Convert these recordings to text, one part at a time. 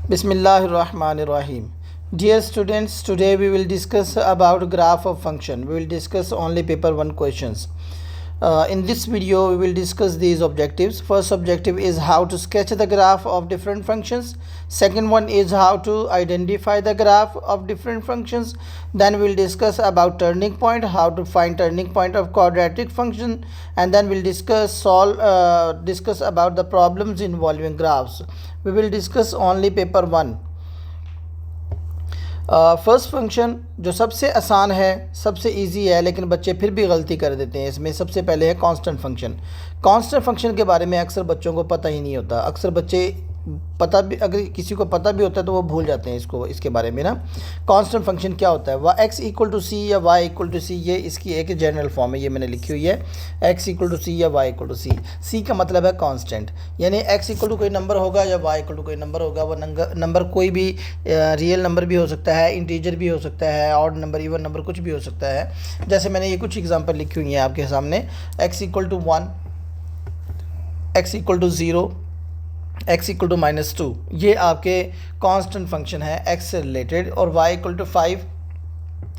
Bismillahirrahmanirrahim. Dear students, today we will discuss about graph of function. We will discuss only paper 1 questions. In this video, we will discuss these objectives. First objective is how to sketch the graph of different functions. Second one is how to identify the graph of different functions. Then we will discuss about turning point, how to find turning point of quadratic function, and then we'll discuss about the problems involving graphs. We will discuss only paper 1. First function जो सबसे आसान है, सबसे easy है, लेकिन बच्चे फिर भी गलती कर देते हैं इसमें। सबसे पहले है कांस्टेंट फंक्शन। कांस्टेंट फंक्शन के बारे में अक्सर बच्चों को पता ही नहीं होता। अक्सर बच्चे पता भी, अगर किसी को पता भी होता है तो वो भूल जाते हैं इसके बारे में ना। कांस्टेंट फंक्शन क्या होता है? वह एक्स इक्वल टू सी या वाई इक्वल टू सी, ये इसकी एक जनरल फॉर्म है, ये मैंने लिखी हुई है। एक्स इक्वल टू सी या वाई इक्वल टू सी। सी का मतलब है कांस्टेंट, यानी एक्स इक्वल टू कोई नंबर होगा या वाई इक्वल टू कोई नंबर होगा। वो नंबर कोई भी रियल नंबर भी हो सकता है, इंटीजर भी हो सकता है, ऑड नंबर, इवन नंबर, कुछ भी हो सकता है। जैसे मैंने ये कुछ एग्जाम्पल लिखी हुई हैं आपके सामने। X equal to 1, x equal to 0, x equal to -2, ये आपके कांस्टेंट फंक्शन है x से रिलेटेड। और y equal to 5,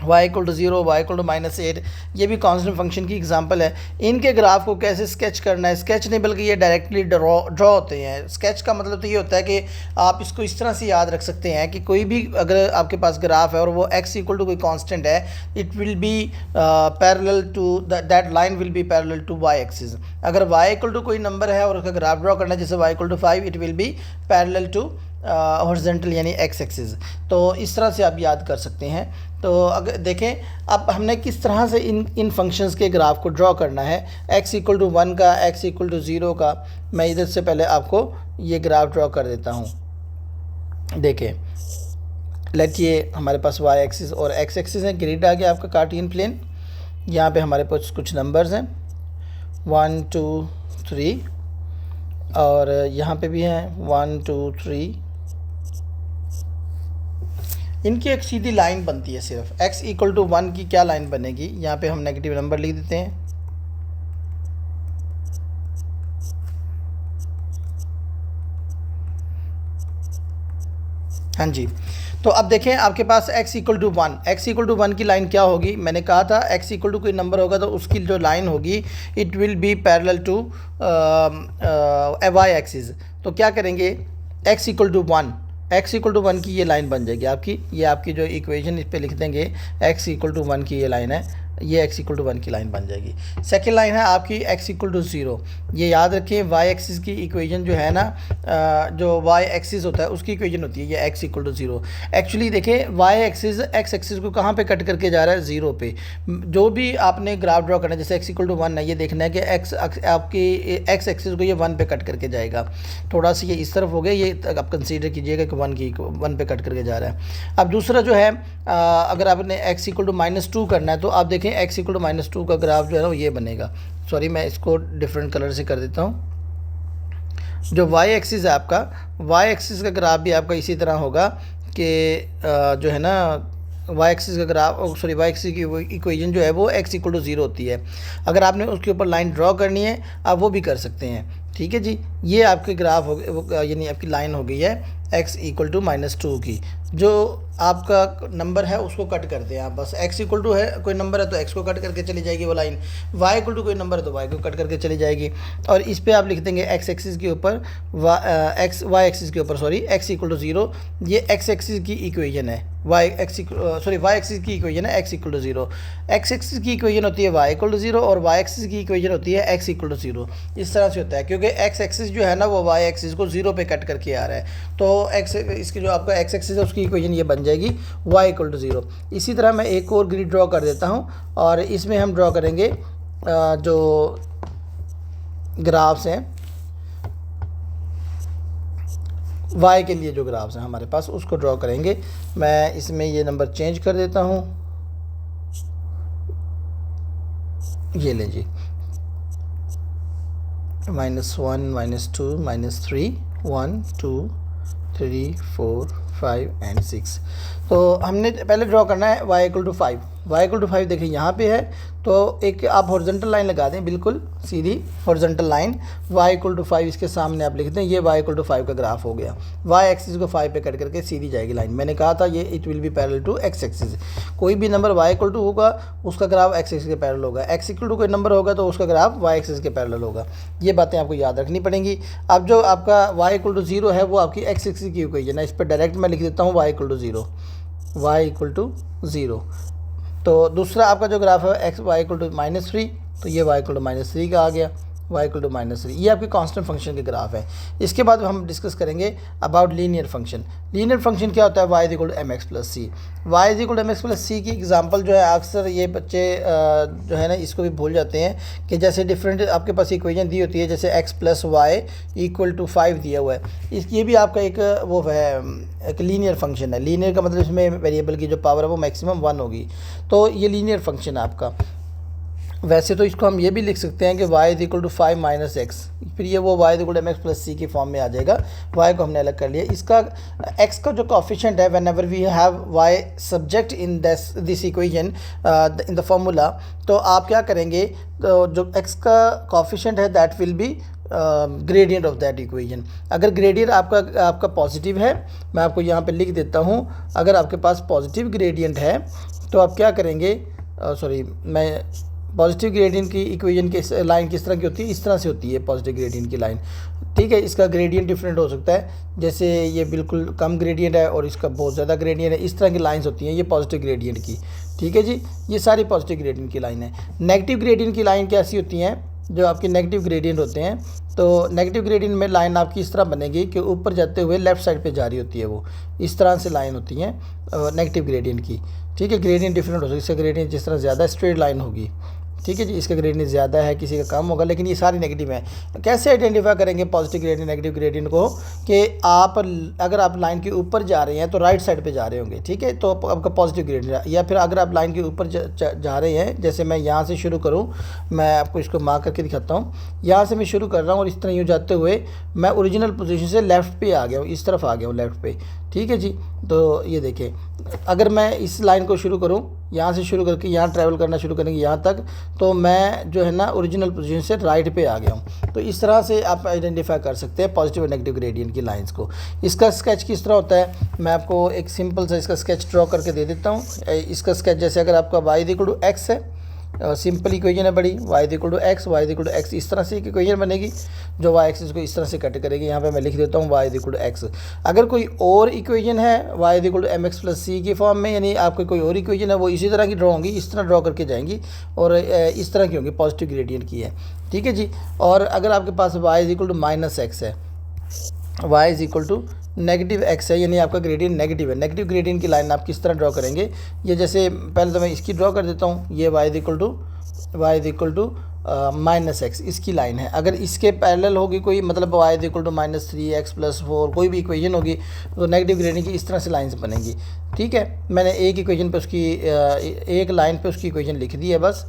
y equal to 0, y equal to -8, ये भी कांस्टेंट फंक्शन की एग्जांपल है। इनके ग्राफ को कैसे स्केच करना है? स्केच नहीं बल्कि ये डायरेक्टली ड्रॉ होते हैं। स्केच का मतलब तो ये होता है कि आप इसको इस तरह से याद रख सकते हैं कि कोई भी अगर आपके पास ग्राफ है और वो x इक्वल टू कोई कांस्टेंट है, it will be parallel to that line will be parallel to y axis. अगर y इक्वल टू कोई नंबर है और उसका ग्राफ ड्रॉ करना है, जैसे y equal to 5, it will be parallel to horizontal यानी x एक्सिस। तो इस तरह से आप याद कर सकते हैं। तो अगर देखें अब हमने किस तरह से इन फंक्शंस के ग्राफ को ड्रॉ करना है। x इक्वल टू 1 का, x इक्वल टू 0 का, मैं इधर से पहले आपको ये ग्राफ ड्रॉ कर देता हूँ। देखें, लेट ये हमारे पास y एक्सिस और x एक्सिस है। ग्रिड आ गया आपका कार्टियन प्लेन। यहाँ पे हमारे पास कुछ नंबर्स हैं 1 2 3, और यहाँ पे भी हैं 1 2 3। इनकी एक सीधी लाइन बनती है सिर्फ। x इक्वल टू 1 की क्या लाइन बनेगी? यहाँ पे हम नेगेटिव नंबर लिख देते हैं। हाँ जी, तो अब देखें आपके पास x equal to 1, x equal to 1 की लाइन क्या होगी? मैंने कहा था x इक्वल टू कोई नंबर होगा तो उसकी जो लाइन होगी it will be parallel to y axis. तो क्या करेंगे? x equal to 1, x equal to 1 की ये लाइन बन जाएगी आपकी। ये आपकी जो इक्वेशन इस पे लिख देंगे, x इक्वल टू 1 की ये लाइन है, ये x इक्वल टू 1 की लाइन बन जाएगी। सेकेंड लाइन है आपकी x इक्वल टू 0। ये याद रखें, y एक्सिस की इक्वेशन जो है ना, जो y एक्सिस होता है उसकी इक्वेशन होती है ये x इक्वल टू 0। एक्चुअली देखें, y एक्सिस x एक्सिस को कहाँ पे कट करके जा रहा है? 0 पे। जो भी आपने ग्राफ ड्रॉ करना है, जैसे x इक्वल टू 1 है, ये देखना है कि आपकी x एक्सिस को ये 1 पे कट करके जाएगा। थोड़ा सा ये इस तरफ हो गया, ये आप कंसीडर कीजिएगा कि 1 पे कट करके जा रहा है। अब दूसरा जो है, अगर आपने x इक्वल टू -2 करना है तो आप देखें x इक्वल टू -2 का ग्राफ जो है ना ये बनेगा। सॉरी, मैं इसको डिफरेंट कलर से कर देता हूँ। जो y एक्सिस है आपका, y एक्सिस का ग्राफ भी आपका इसी तरह होगा कि जो है ना y एक्सिस का ग्राफ, सॉरी y एक्सिस की इक्वेशन जो है वो x इक्वल टू 0 होती है। अगर आपने उसके ऊपर लाइन ड्रॉ करनी है आप वो भी कर सकते हैं। ठीक है जी, ये आपके ग्राफ हो गए, यानी आपकी लाइन हो गई है x इक्वल टू -2 की। जो आपका नंबर है उसको कट करते हैं आप, बस x इक्वल टू है कोई नंबर है तो x को कट करके चली जाएगी वो लाइन, y इक्वल टू कोई नंबर है तो y को कट करके चली जाएगी। और इस पे आप लिख देंगे x एक्सिस के ऊपर y एक्सिस के ऊपर, सॉरी, x इक्वल टू 0, ये x एक्सिस की इक्वेशन है। y एक्सिस की इक्वेशन है x equal to 0। x axis की इक्वेशन होती है y इक्वल टू 0 और y एक्सिस की इक्वेशन होती है x इक्वल टू 0। इस तरह से होता है क्योंकि x एक्सिस जो है ना वो y एक्सिस को 0 पे कट करके आ रहा है। तो इसकी जो आपका x एक्सिस है उसकी इक्वेशन ये बन जाएगी y इक्वल टू 0। इसी तरह मैं एक और ग्रिड ड्रॉ कर देता हूँ और इसमें हम ड्रॉ करेंगे जो ग्राफ्स हैं y के लिए, जो ग्राफ्स हैं हमारे पास उसको ड्रॉ करेंगे। मैं इसमें ये नंबर चेंज कर देता हूँ, ये ले जी, -1 -2 -3 1 2 3 4 5 एंड 6। तो हमने पहले ड्रॉ करना है y equal to 5। y equal to 5 देखिए यहाँ पे है, तो एक आप हॉरिजॉन्टल लाइन लगा दें, बिल्कुल सीधी horizontal line. y equal to 5 इसके सामने आप लिख दें, ये y इक्वल टू 5 का ग्राफ हो गया। y एक्सिस को 5 पे कट करके सीधी जाएगी लाइन। मैंने कहा था ये it will be parallel to x axis. कोई भी नंबर y इक्वल टू होगा उसका ग्राफ x एक्सिस के पैरेलल होगा, x इक्वल टू कोई नंबर होगा तो उसका ग्राफ y एक्सिस के पैरेलल होगा। ये बातें आपको याद रखनी पड़ेंगी। अब जो आपका y इक्वल टू 0 है वो आपकी x एक्सिस की इक्वेशन है। इस पर डायरेक्ट मैं लिख देता हूँ y equal to 0, y equal to 0। तो दूसरा आपका जो ग्राफ है x y इक्वल टू -3, तो ये y इक्वल टू -3 का आ गया, y इक्वल टू -3। ये आपके कांस्टेंट फंक्शन के ग्राफ है। इसके बाद हम डिस्कस करेंगे about linear function. Linear function क्या होता है? y equal to mx plus c. y equal to mx plus c की एग्जांपल जो है अक्सर ये बच्चे जो है ना इसको भी भूल जाते हैं कि जैसे डिफरेंट आपके पास इक्वेशन दी होती है, जैसे x plus y equal to 5 दिया हुआ है। ये भी आपका एक वो है, एक लीनियर फंक्शन है। लीनियर का मतलब इसमें वेरिएबल की जो पावर है वो मैक्सिमम 1 होगी, तो ये लीनियर फंक्शन है आपका। वैसे तो इसको हम ये भी लिख सकते हैं कि y is equal to 5 minus x, फिर ये वो y is equal to mx plus c की फॉर्म में आ जाएगा। y को हमने अलग कर लिया। इसका x का जो कोफिशिएंट है, whenever we have y subject in this equation in the formula, तो आप क्या करेंगे, तो जो x का कोफिशिएंट है that will be gradient of that equation. अगर ग्रेडियंट आपका पॉजिटिव है, मैं आपको यहाँ पे लिख देता हूँ, अगर आपके पास पॉजिटिव ग्रेडियंट है तो आप क्या करेंगे, मैं पॉजिटिव ग्रेडियंट की इक्वेशन की लाइन किस तरह की होती है, इस तरह से होती है पॉजिटिव ग्रेडियंट की लाइन। ठीक है, इसका ग्रेडियंट डिफरेंट हो सकता है, जैसे ये बिल्कुल कम ग्रेडियंट है और इसका बहुत ज़्यादा ग्रेडियंट है, इस तरह की लाइंस होती हैं ये पॉजिटिव ग्रेडियंट की। ठीक है जी, ये सारी पॉजिटिव ग्रेडियंट की लाइन है। नेगेटिव ग्रेडियंट की लाइन कैसी होती हैं, जो आपकी नेगेटिव ग्रेडियंट होते हैं, तो नेगेटिव ग्रेडियंट में लाइन आपकी इस तरह बनेगी कि ऊपर जाते हुए लेफ़्ट साइड पे जा रही होती है, वो इस तरह से लाइन होती हैं नेगेटिव ग्रेडियंट की। ठीक है, ग्रेडियंट डिफरेंट हो सकता है, इसका ग्रेडियंट जिस तरह ज़्यादा स्ट्रेट लाइन होगी। ठीक है जी, इसका ग्रेडियंट ज़्यादा है, किसी का कम होगा, लेकिन ये सारी नेगेटिव है। कैसे आइडेंटिफाई करेंगे पॉजिटिव ग्रेडियंट नेगेटिव ग्रेडियंट को, कि आप अगर आप लाइन के ऊपर जा रहे हैं तो राइट साइड पे जा रहे होंगे। ठीक है, तो आपका पॉजिटिव ग्रेडियंट है। या फिर अगर आप लाइन के ऊपर जा रहे हैं, जैसे मैं यहाँ से शुरू करूँ, मैं आपको इसको मार्क करके दिखाता हूँ। यहाँ से मैं शुरू कर रहा हूँ और इस तरह यूँ जाते हुए मैं ओरिजिनल पोजीशन से लेफ़्ट पे आ गया हूँ, इस तरफ आ गया हूँ लेफ़्ट पे। ठीक है जी, तो ये देखिए, अगर मैं इस लाइन को शुरू करूँ, यहाँ से शुरू करके यहाँ ट्रैवल करना शुरू करेंगे यहाँ तक, तो मैं जो है ना ओरिजिनल पोजीशन से राइट पे आ गया हूँ। तो इस तरह से आप आइडेंटिफाई कर सकते हैं पॉजिटिव और नेगेटिव ग्रेडियंट की लाइंस को। इसका स्केच किस तरह होता है, मैं आपको एक सिंपल सा इसका स्केच ड्रॉ करके दे देता हूँ। इसका स्केच जैसे अगर आपका y इक्वल टू x है, सिंपल इक्वेशन है बड़ी, y equal to x, y equal to x, इस तरह से एक इक्वेशन बनेगी जो y एक्सिस को इस तरह से कट करेगी। यहाँ पे मैं लिख देता हूँ y इक्वल टू एक्स। अगर कोई और इक्वेशन है y equal to mx plus c की फॉर्म में, यानी आपकी कोई और इक्वेशन है वो इसी तरह की ड्रॉ होंगी, इस तरह ड्रॉ करके जाएंगी और इस तरह की होंगी, पॉजिटिव ग्रेडियंट की है। ठीक है जी, और अगर आपके पास y equal to minus x है, y is equal to negative x है, यानी आपका ग्रेडियंट नेगेटिव है। नेगेटिव ग्रेडियंट की लाइन आप किस तरह ड्रॉ करेंगे, ये जैसे पहले तो मैं इसकी ड्रॉ कर देता हूँ। ये y is equal to minus x इसकी लाइन है। अगर इसके पैरेलल होगी कोई, मतलब y is equal to -3x plus 4 कोई भी इक्वेशन होगी, तो नेगेटिव ग्रेडियंट की इस तरह से लाइन्स बनेंगी। ठीक है, मैंने एक इक्वेशन पे उसकी एक लाइन पे उसकी इक्वेशन लिख दी है बस।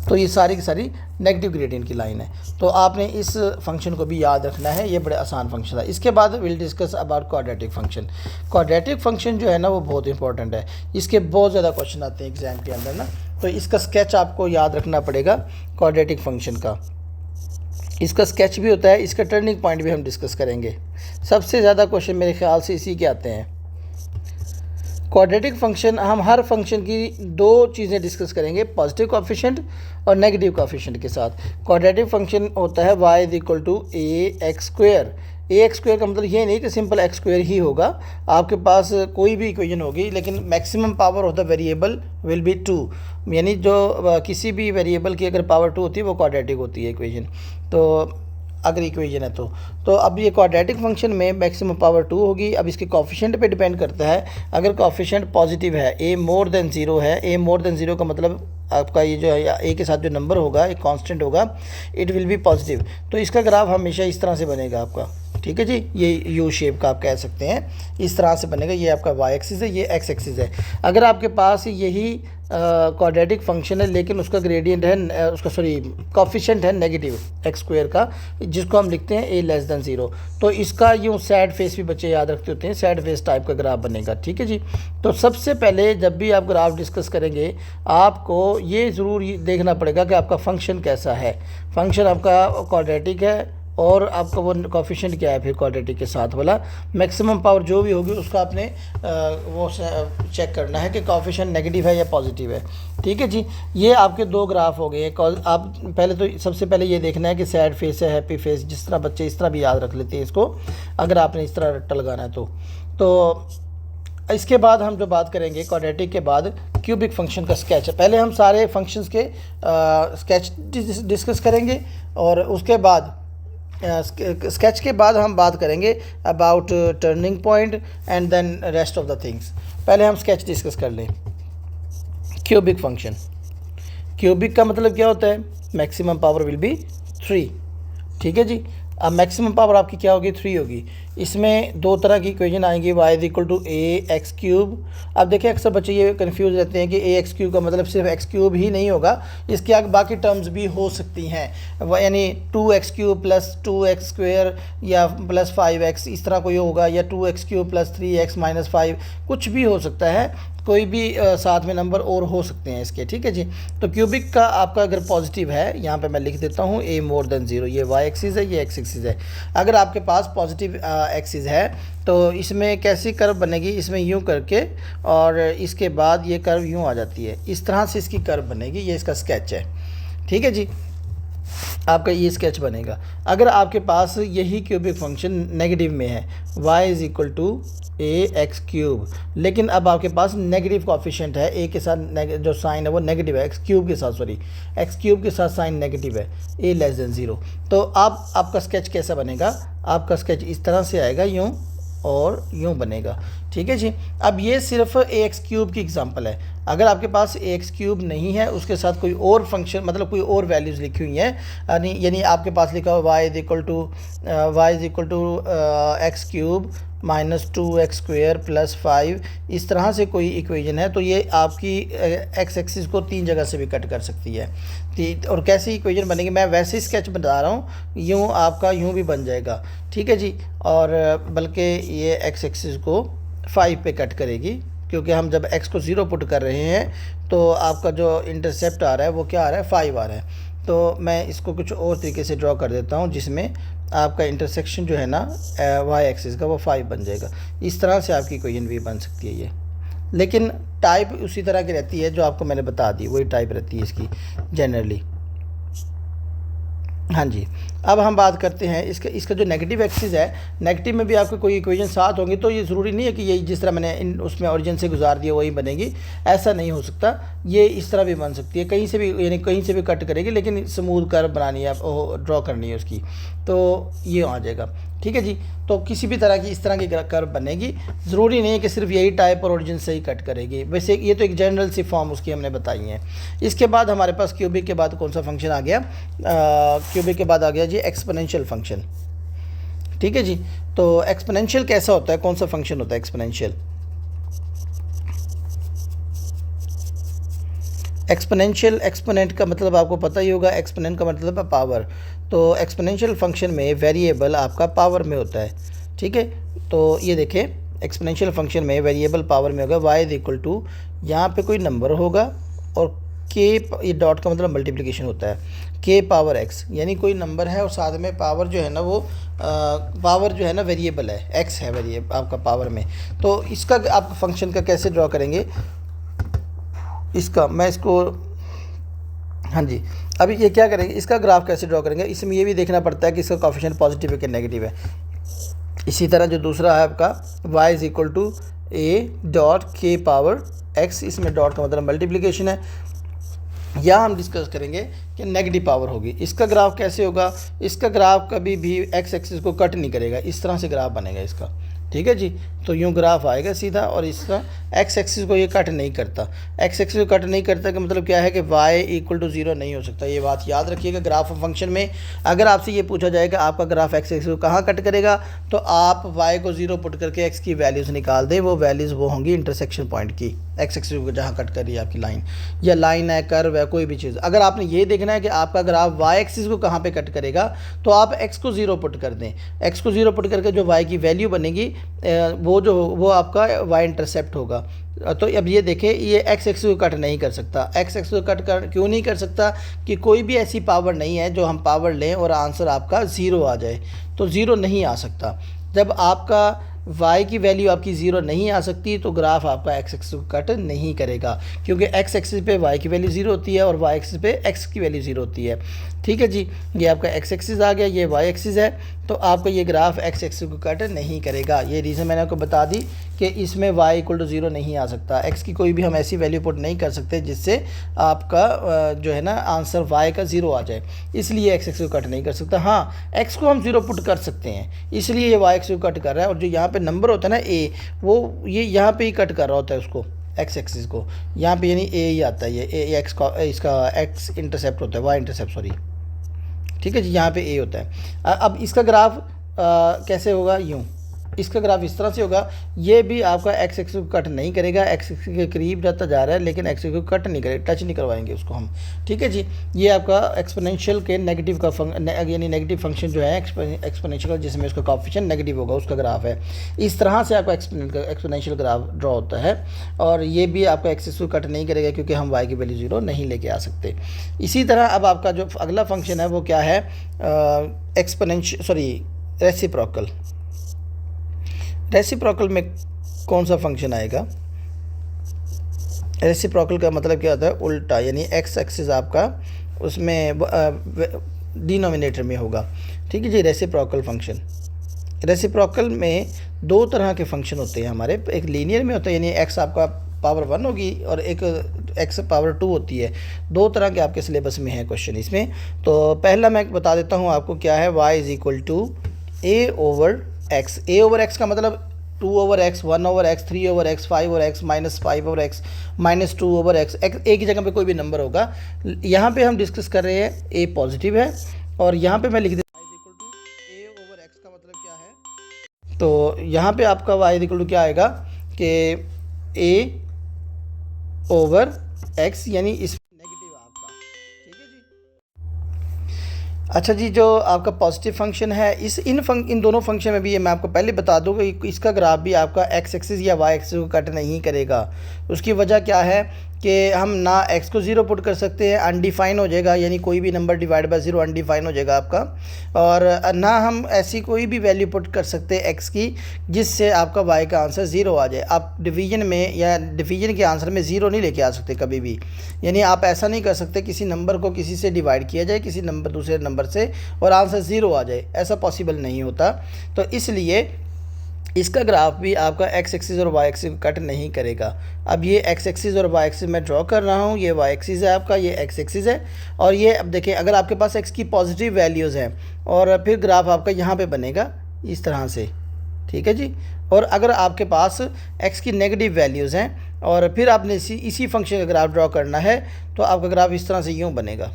तो ये सारी की सारी नेगेटिव ग्रेडियंट की लाइन है। तो आपने इस फंक्शन को भी याद रखना है, ये बड़े आसान फंक्शन है। इसके बाद will discuss about quadratic function. Quadratic function जो है ना वो बहुत इंपॉर्टेंट है, इसके बहुत ज़्यादा क्वेश्चन आते हैं एग्जाम के अंदर ना, तो इसका स्केच आपको याद रखना पड़ेगा क्वाड्रेटिक फंक्शन का। इसका स्केच भी होता है, इसका टर्निंग पॉइंट भी हम डिस्कस करेंगे। सबसे ज़्यादा क्वेश्चन मेरे ख्याल से इसी के आते हैं। क्वाड्रेटिक फंक्शन, हम हर फंक्शन की दो चीज़ें डिस्कस करेंगे, पॉजिटिव कोएफिशिएंट और नेगेटिव कोएफिशिएंट के साथ। क्वाड्रेटिक फंक्शन होता है y is equal to ax square. ax square का मतलब ये नहीं कि सिंपल x स्क्वायर ही होगा, आपके पास कोई भी इक्वेशन होगी, लेकिन maximum power of the variable will be 2, यानी जो किसी भी वेरिएबल की अगर पावर 2 होती है वो क्वाड्रेटिक होती है इक्वेशन। तो अगर इक्वेशन है तो अब ये क्वाड्रेटिक फंक्शन में मैक्सिमम पावर 2 होगी। अब इसके कोएफिशिएंट पे डिपेंड करता है। अगर कोएफिशिएंट पॉजिटिव है, a मोर देन 0 है, a मोर देन 0 का मतलब आपका ये जो है a के साथ जो नंबर होगा, एक कांस्टेंट होगा, इट विल बी पॉजिटिव। तो इसका ग्राफ हमेशा इस तरह से बनेगा आपका, ठीक है जी, ये यू शेप का आप कह सकते हैं, इस तरह से बनेगा। ये आपका वाई एक्सिस है, ये एक्स एक्सिस है। अगर आपके पास यही क्वाड्रेटिक फंक्शन है लेकिन उसका ग्रेडियंट है, उसका सॉरी कॉफिशेंट है नेगेटिव एक्स स्क्वायर का, जिसको हम लिखते हैं a<0, तो इसका यूँ सैड फेस भी बच्चे याद रखते होते हैं, सैड फेस टाइप का ग्राफ बनेगा। ठीक है जी। तो सबसे पहले जब भी आप ग्राफ डिस्कस करेंगे आपको ये ज़रूर देखना पड़ेगा कि आपका फंक्शन कैसा है। फंक्शन आपका क्वाड्रेटिक है और आपका वो कॉफिशेंट क्या है फिर क्वाड्रेटिक के साथ वाला। मैक्सिमम पावर जो भी होगी उसका आपने वो चेक करना है कि कॉफिशेंट नेगेटिव है या पॉजिटिव है। ठीक है जी। ये आपके दो ग्राफ हो गए। आप पहले तो सबसे पहले ये देखना है कि सैड फेस है, हैप्पी फेस, जिस तरह बच्चे इस तरह भी याद रख लेते हैं इसको, अगर आपने इस तरह रट्टा लगाना है तो इसके बाद हम जो बात करेंगे क्वाड्रेटिक के बाद क्यूबिक फंक्शन का स्केच है। पहले हम सारे फंक्शंस के स्केच डिस्कस करेंगे और उसके बाद स्केच के बाद हम बात करेंगे about turning point and then rest of the things. पहले हम स्केच डिस्कस कर लें। क्यूबिक फंक्शन, क्यूबिक का मतलब क्या होता है? Maximum power will be 3। ठीक है जी। अब मैक्सिमम पावर आपकी क्या होगी? 3 होगी। इसमें दो तरह की इक्वेशन आएंगी, y = ax³। अब देखिए अक्सर बच्चे ये कंफ्यूज रहते हैं कि ax³ का मतलब सिर्फ x³ ही नहीं होगा, इसके आगे बाकी टर्म्स भी हो सकती हैं, यानी 2x³ + 2x² या +5x, इस तरह कोई होगा, या 2x³ + 3x - 5, कुछ भी हो सकता है, कोई भी साथ में नंबर और हो सकते हैं इसके। ठीक है जी। तो क्यूबिक का आपका अगर पॉजिटिव है, यहाँ पे मैं लिख देता हूँ a<0, ये y एक्सिस है, ये x एक्सिस है। अगर आपके पास पॉजिटिव एक्सिस है तो इसमें कैसी कर्व बनेगी? इसमें यूँ करके और इसके बाद ये कर्व यूँ आ जाती है, इस तरह से इसकी कर्व बनेगी। ये इसका स्केच है। ठीक है जी। आपका ये स्केच बनेगा। अगर आपके पास यही क्यूबिक फंक्शन नेगेटिव में है, y = ax³, लेकिन अब आपके पास नेगेटिव कॉफिशिएंट है, a के साथ जो साइन है वो नेगेटिव है, x³ के साथ, सॉरी x³ के साथ साइन नेगेटिव है, a<0, तो आपका स्केच कैसा बनेगा? आपका स्केच इस तरह से आएगा, यूँ और यूँ बनेगा। ठीक है जी। अब ये सिर्फ ax³ की एग्जांपल है। अगर आपके पास ax³ नहीं है, उसके साथ कोई और फंक्शन, मतलब कोई और वैल्यूज़ लिखी हुई हैं, यानी आपके पास लिखा हुआ y = x³ - 2x² + 5, इस तरह से कोई इक्वेशन है, तो ये आपकी x एक्सिस को 3 जगह से भी कट कर सकती है। और कैसी इक्वेशन बनेगी? मैं वैसे ही स्केच बता रहा हूँ, यूँ आपका यूँ भी बन जाएगा। ठीक है जी। और बल्कि ये x एक्सिस को 5 पे कट करेगी, क्योंकि हम जब x को 0 पुट कर रहे हैं तो आपका जो इंटरसेप्ट आ रहा है वो क्या आ रहा है? 5 आ रहा है। तो मैं इसको कुछ और तरीके से ड्रॉ कर देता हूँ, जिसमें आपका इंटरसेक्शन जो है ना y एक्सिस का, वो 5 बन जाएगा। इस तरह से आपकी इक्वेशन भी बन सकती है ये, लेकिन टाइप उसी तरह की रहती है जो आपको मैंने बता दी, वही टाइप रहती है इसकी जनरली। हाँ जी। अब हम बात करते हैं इसका जो नेगेटिव एक्सिस है, नेगेटिव में भी आपको कोई इक्वेशन साथ होंगी, तो ये ज़रूरी नहीं है कि ये जिस तरह मैंने उसमें ओरिजिन से गुजार दिया वही बनेगी, ऐसा नहीं हो सकता। ये इस तरह भी बन सकती है, कहीं से भी, यानी कहीं से भी कट करेगी, लेकिन स्मूथ कर्व बनानी है, ड्रॉ करनी है उसकी, तो ये आ जाएगा। ठीक है जी। तो किसी भी तरह की इस तरह की कर्व बनेगी, ज़रूरी नहीं है कि सिर्फ यही टाइप और ओरिजिन से ही कट करेगी। वैसे ये तो एक जनरल सी फॉर्म उसकी हमने बताई है। इसके बाद हमारे पास क्यूबिक के बाद कौन सा फंक्शन आ गया? क्यूबिक के बाद आ गया जी एक्सपोनेंशियल फंक्शन। ठीक है जी। तो एक्सपोनेंशियल कैसा होता है? कौन सा फंक्शन होता है एक्सपोनेंशियल? एक्सपोनेंशियल, एक्सपोनेंट का मतलब आपको पता ही होगा, एक्सपोनेंट का मतलब है पावर। तो एक्सपोनेंशियल फंक्शन में वेरिएबल आपका पावर में होता है। ठीक है। तो ये देखें, एक्सपोनेंशियल फंक्शन में वेरिएबल पावर में होगा। y = यहाँ पे कोई नंबर होगा और k, ये डॉट का मतलब मल्टीप्लिकेशन होता है, k⁻x, यानी कोई नंबर है और साथ में पावर जो है ना वो पावर जो है ना वेरिएबल है, x है वेरिएबल आपका पावर में। तो इसका आप फंक्शन का कैसे ड्रॉ करेंगे? इसका मैं इसको, हाँ जी, अभी ये क्या करेंगे, इसका ग्राफ कैसे ड्रॉ करेंगे? इसमें ये भी देखना पड़ता है कि इसका कॉफिशिएंट पॉजिटिव है कि नेगेटिव है। इसी तरह जो दूसरा है आपका y = a.k⁻x, इसमें डॉट का मतलब मल्टीप्लिकेशन है। या हम डिस्कस करेंगे कि नेगेटिव पावर होगी। इसका ग्राफ कैसे होगा? इसका ग्राफ कभी भी x एक्सिस को कट नहीं करेगा, इस तरह से ग्राफ बनेगा इसका। ठीक है जी। तो यूँ ग्राफ आएगा सीधा, और इसका एक्स एक्सिस को ये कट नहीं करता। एक्स एक्सिस को कट नहीं करता का मतलब क्या है कि y इक्वल टू 0 नहीं हो सकता। ये बात याद रखिएगा। ग्राफ फंक्शन में अगर आपसे ये पूछा जाएगा आपका ग्राफ एक्स एक्सिस को कहाँ कट करेगा, तो आप y को 0 पुट करके एक्स की वैल्यूज़ निकाल दें। वो वैल्यूज़ वो होंगी इंटरसेक्शन पॉइंट की, एक्स एक्सिस को जहाँ कट कर रही है आपकी लाइन, या लाइन है, कर्व है, कोई भी चीज़। अगर आपने ये देखना है कि आपका ग्राफ y एक्सिस को कहाँ पे कट करेगा, तो आप x को 0 पुट कर दें। x को 0 पुट करके जो y की वैल्यू बनेगी वो आपका y इंटरसेप्ट होगा। तो अब ये देखें, ये x एक्सिस को कट नहीं कर सकता। x एक्सिस को कट कर क्यों नहीं कर सकता, कि कोई भी ऐसी पावर नहीं है जो हम पावर लें और आंसर आपका 0 आ जाए, तो 0 नहीं आ सकता। जब आपका y की वैल्यू आपकी 0 नहीं आ सकती, तो ग्राफ आपका x एक्सिस को कट नहीं करेगा, क्योंकि x एक्सिस पे y की वैल्यू 0 होती है और y एक्सिस पे x की वैल्यू 0 होती है। ठीक है जी, ये आपका x एक्सिस आ गया, ये y एक्सिस है, तो आपका ये ग्राफ x एक्सिस को कट नहीं करेगा। ये रीज़न मैंने आपको बता दी कि इसमें y इक्वल टू 0 नहीं आ सकता। x की कोई भी हम ऐसी वैल्यू पुट नहीं कर सकते जिससे आपका जो है ना आंसर y का 0 आ जाए, इसलिए x एक्सिस को कट नहीं कर सकता। हाँ, x को हम 0 पुट कर सकते हैं, इसलिए ये y एक्सिस को कट कर रहा है। और जो यहाँ पे नंबर होता है ना a, वो ये यहाँ पे ही कट कर रहा होता है उसको, x एक्सिस को। यहाँ पे यानी a ही आता है, ये x का, इसका x इंटरसेप्ट होता है, y इंटरसेप्ट सॉरी। ठीक है जी, यहाँ पे a होता है। अब इसका ग्राफ कैसे होगा, यूँ इसका ग्राफ इस तरह से होगा। ये भी आपका एक्स एक्सिस को कट नहीं करेगा, एक्स एक्सिस के करीब जाता जा रहा है, लेकिन एक्स एक्सिस को कट नहीं करेगा, टच नहीं करवाएंगे उसको हम। ठीक है जी, ये आपका एक्सपोनेंशियल के नेगेटिव का यानी नेगेटिव फंक्शन जो है एक्सपोनेंशियल का, जिसमें उसका कोएफिशिएंट नेगेटिव होगा, उसका ग्राफ है। इस तरह से आपका एक्सपोनेंशियल ग्राफ ड्रॉ होता है। और ये भी आपका एक्सिस को कट नहीं करेगा, क्योंकि हम वाई की वैल्यू 0 नहीं लेके आ सकते। इसी तरह अब आपका जो अगला फंक्शन है वो क्या है, रेसिप्रोकल। रेसिप्रोकल में कौन सा फंक्शन आएगा, रेसिप्रोकल का मतलब क्या होता है, उल्टा, यानी एक्स एक्सिस आपका उसमें डिनोमिनेटर में होगा। ठीक है जी, रेसिप्रोकल फंक्शन। रेसिप्रोकल में दो तरह के फंक्शन होते हैं हमारे, एक लीनियर में होता है, यानी एक्स आपका पावर 1 होगी और एक एक्स पावर 2 होती है। दो तरह के आपके सिलेबस में है क्वेश्चन इसमें। तो पहला मैं बता देता हूँ आपको क्या है, y is equal to a over x। a over x का मतलब 2 over x, 1 over x, 3 over x, 5 over x, -5 over x, -2 over x। एक ही जगह पे कोई भी नंबर होगा। यहाँ पे हम डिस्कस कर रहे हैं a पॉजिटिव है, और यहाँ पे मैं लिख देता हूँ y equal to a over x का मतलब क्या है, तो यहाँ पे आपका y इक्वल टू क्या आएगा कि a ओवर x, यानी इस नेगेटिव आपका। ठीक है जी। अच्छा जी, जो आपका पॉजिटिव फंक्शन है, इन दोनों फंक्शन में भी ये मैं आपको पहले बता दूँ कि इसका ग्राफ भी आपका एक्स एक्सिस या वाई एक्सिस को कट नहीं करेगा। उसकी वजह क्या है कि हम ना x को 0 पुट कर सकते हैं, अनडिफाइन हो जाएगा, यानी कोई भी नंबर डिवाइड बाय 0 अनडिफाइन हो जाएगा आपका। और ना हम ऐसी कोई भी वैल्यू पुट कर सकते हैं x की जिससे आपका y का आंसर 0 आ जाए। आप डिवीजन में या डिवीजन के आंसर में 0 नहीं लेके आ सकते कभी भी, यानी आप ऐसा नहीं कर सकते किसी नंबर को किसी से डिवाइड किया जाए, किसी नंबर दूसरे नंबर से, और आंसर 0 आ जाए, ऐसा पॉसिबल नहीं होता। तो इसलिए इसका ग्राफ भी आपका एक्स एक्सिस और वाई एक्सिस को कट नहीं करेगा। अब ये एक्स एक्सिस और वाई एक्सिस मैं ड्रॉ कर रहा हूँ, ये वाई एक्सिस है आपका, ये एक्स एक्सिस है। और ये अब देखिए, अगर आपके पास एक्स की पॉजिटिव वैल्यूज़ हैं और फिर ग्राफ आपका यहाँ पे बनेगा इस तरह से। ठीक है जी। और अगर आपके पास एक्स की नेगेटिव वैल्यूज़ हैं और फिर आपने इसी फंक्शन का ग्राफ ड्रॉ करना है, तो आपका ग्राफ इस तरह से यूँ बनेगा।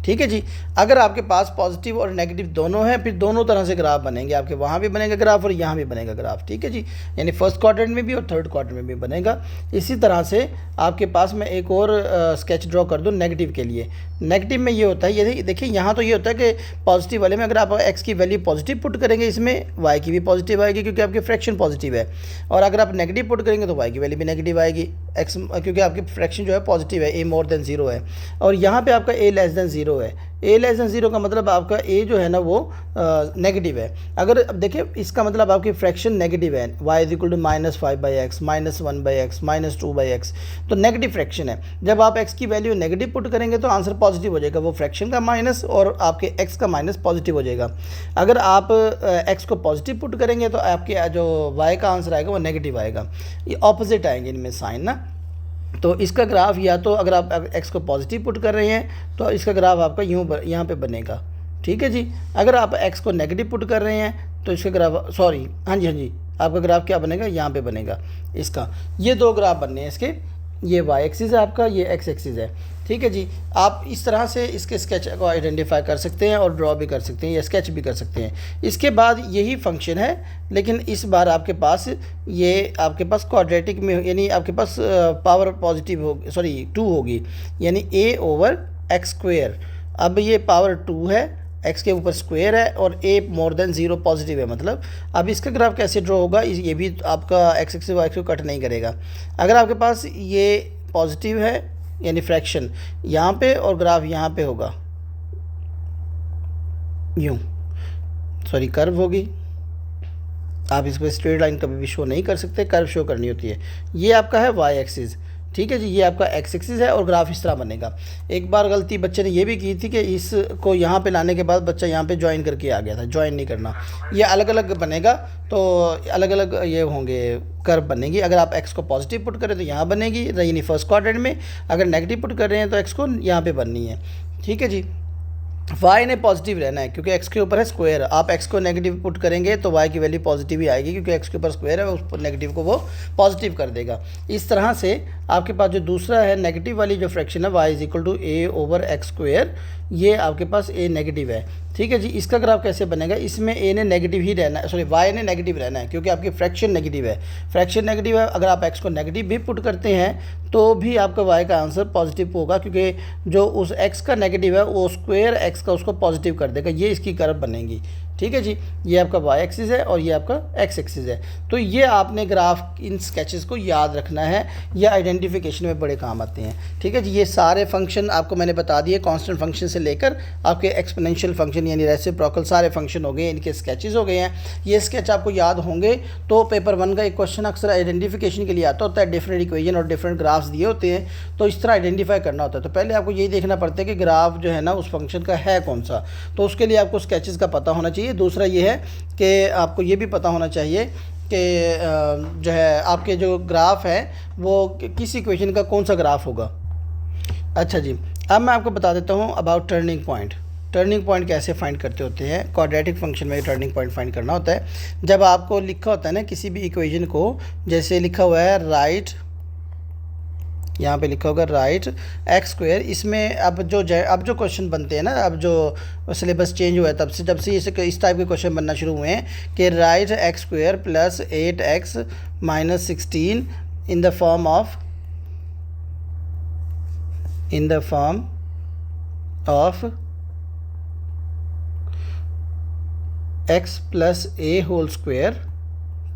ठीक है जी। अगर आपके पास पॉजिटिव और नेगेटिव दोनों हैं, फिर दोनों तरह से ग्राफ बनेंगे आपके, वहाँ भी बनेगा ग्राफ और यहाँ भी बनेगा ग्राफ। ठीक है जी, यानी फर्स्ट क्वाड्रेंट में भी और थर्ड क्वाड्रेंट में भी बनेगा। इसी तरह से आपके पास मैं एक और स्केच ड्रॉ कर दूँ नेगेटिव के लिए। नेगेटिव में ये होता है, ये देखिए यहाँ तो ये होता है कि पॉजिटिव वाले में अगर आप एक्स की वैल्यू पॉजिटिव पुट करेंगे, इसमें वाई की भी पॉजिटिव आएगी क्योंकि आपकी फ्रैक्शन पॉजिटिव है। और अगर आप नेगेटिव पुट करेंगे तो वाई की वैल्यू भी नेगेटिव आएगी, एक्स क्योंकि आपकी फ्रैक्शन जो है पॉजिटिव है, ए मोर देन 0 है। और यहाँ पे आपका ए लेस देन 0 है। ए लेस देन 0 का मतलब आपका ए जो है ना वो नेगेटिव है। अगर अब देखिए, इसका मतलब आपकी फ्रैक्शन नेगेटिव है, y is equal to -5/x, -1/x, -2/x, तो नेगेटिव फ्रैक्शन है। जब आप x की वैल्यू नेगेटिव पुट करेंगे तो आंसर पॉजिटिव हो जाएगा, वो फ्रैक्शन का माइनस और आपके x का माइनस पॉजिटिव हो जाएगा। अगर आप x को पॉजिटिव पुट करेंगे तो आपके जो y का आंसर आएगा वो नेगेटिव आएगा। ये ऑपोजिट आएंगे इनमें साइन ना। तो इसका ग्राफ या तो अगर आप x को पॉजिटिव पुट कर रहे हैं तो इसका ग्राफ आपका यहाँ पे बनेगा। ठीक है जी। अगर आप x को नेगेटिव पुट कर रहे हैं तो इसका ग्राफ, सॉरी, हाँ जी हाँ जी, आपका ग्राफ क्या बनेगा, यहाँ पे बनेगा इसका। ये दो ग्राफ बनने हैं इसके, ये वाई एक्सिस है आपका, ये एक्स एक्सिस है। ठीक है जी, आप इस तरह से इसके स्केच को आइडेंटिफाई कर सकते हैं और ड्रॉ भी कर सकते हैं या स्केच भी कर सकते हैं। इसके बाद यही फंक्शन है, लेकिन इस बार आपके पास ये आपके पास क्वाड्रेटिक में, यानी आपके पास पावर पॉजिटिव हो, सॉरी 2 होगी, यानी a ओवर एक्स स्क्वेयर। अब ये पावर 2 है, x के ऊपर स्क्वेयर है और a मोर देन 0 पॉजिटिव है, मतलब अब इसका ग्राफ कैसे ड्रॉ होगा, ये भी आपका x एक्सिस y एक्सिस को कट नहीं करेगा। अगर आपके पास ये पॉजिटिव है यानी फ्रैक्शन यहाँ पे और ग्राफ यहाँ पे होगा, यूँ, सॉरी कर्व होगी, आप इस पर स्ट्रेट लाइन कभी भी शो नहीं कर सकते, कर्व शो करनी होती है। ये आपका है वाई एक्सिस, ठीक है जी, ये आपका एक्स एक्सिस है और ग्राफ इस तरह बनेगा। एक बार गलती बच्चे ने ये भी की थी कि इसको यहाँ पे लाने के बाद बच्चा यहाँ पे ज्वाइन करके आ गया था, ज्वाइन नहीं करना, ये अलग अलग बनेगा, तो अलग अलग ये होंगे, कर्व बनेगी। अगर आप एक्स को पॉजिटिव पुट करें तो यहाँ बनेगी, यानी फर्स्ट क्वाड्रेंट में, अगर नेगेटिव पुट कर रहे हैं तो एक्स को यहाँ पर बननी है। ठीक है जी, y ने पॉजिटिव रहना है क्योंकि x के ऊपर है स्क्वायर, आप x को नेगेटिव पुट करेंगे तो y की वैल्यू पॉजिटिव ही आएगी, क्योंकि x के ऊपर स्क्वायर है, उस पर नेगेटिव को वो पॉजिटिव कर देगा। इस तरह से आपके पास जो दूसरा है नेगेटिव वाली जो फ्रैक्शन है y is equal to a over x square, ये आपके पास a नेगेटिव है। ठीक है जी, इसका ग्राफ कैसे बनेगा, इसमें a ने नेगेटिव ही रहना है, सॉरी y ने नेगेटिव रहना है, क्योंकि आपकी फ्रैक्शन नेगेटिव है, फ्रैक्शन नेगेटिव है। अगर आप x को नेगेटिव भी पुट करते हैं तो भी आपका y का आंसर पॉजिटिव होगा, क्योंकि जो उस x का नेगेटिव है वो स्क्वायर x का उसको पॉजिटिव कर देगा, ये इसकी कर्व बनेगी। ठीक है जी, ये आपका y एक्सिस है और ये आपका x एक्सिस है। तो ये आपने ग्राफ, इन स्केचेस को याद रखना है, ये आइडेंटिफिकेशन में बड़े काम आते हैं। ठीक है जी, ये सारे फंक्शन आपको मैंने बता दिए, कांस्टेंट फंक्शन से लेकर आपके एक्सपोनेंशियल फंक्शन यानी रेसिप्रोकल सारे फंक्शन हो गए, इनके स्केचेस हो गए हैं। ये स्केच आपको याद होंगे तो पेपर 1 का एक क्वेश्चन अक्सर आइडेंटिफिकेशन के लिए आता होता है, डिफरेंट इक्वेशन और डिफरेंट ग्राफ्स दिए होते हैं, तो इस तरह आइडेंटिफाई करना होता है। तो पहले आपको यही देखना पड़ता है कि ग्राफ जो है ना उस फंक्शन का है कौन सा, तो उसके लिए आपको स्केचेस का पता होना चाहिए। दूसरा ये है कि आपको ये भी पता होना चाहिए कि जो है आपके जो ग्राफ है वो किस इक्वेशन का कौन सा ग्राफ होगा। अच्छा जी, अब मैं आपको बता देता हूँ about turning point. Turning point कैसे फाइंड करते होते हैं, क्वाड्रेटिक फंक्शन में टर्निंग पॉइंट फाइंड करना होता है। जब आपको लिखा होता है ना किसी भी इक्वेशन को, जैसे लिखा हुआ है राइट, यहाँ पे लिखा होगा राइट एक्स स्क्वायर, इसमें अब जो क्वेश्चन बनते हैं ना, अब जो सिलेबस चेंज हुआ है तब से, जब से इस टाइप के क्वेश्चन बनना शुरू हुए हैं कि right x square plus 8x minus 16 in the form of x plus a whole square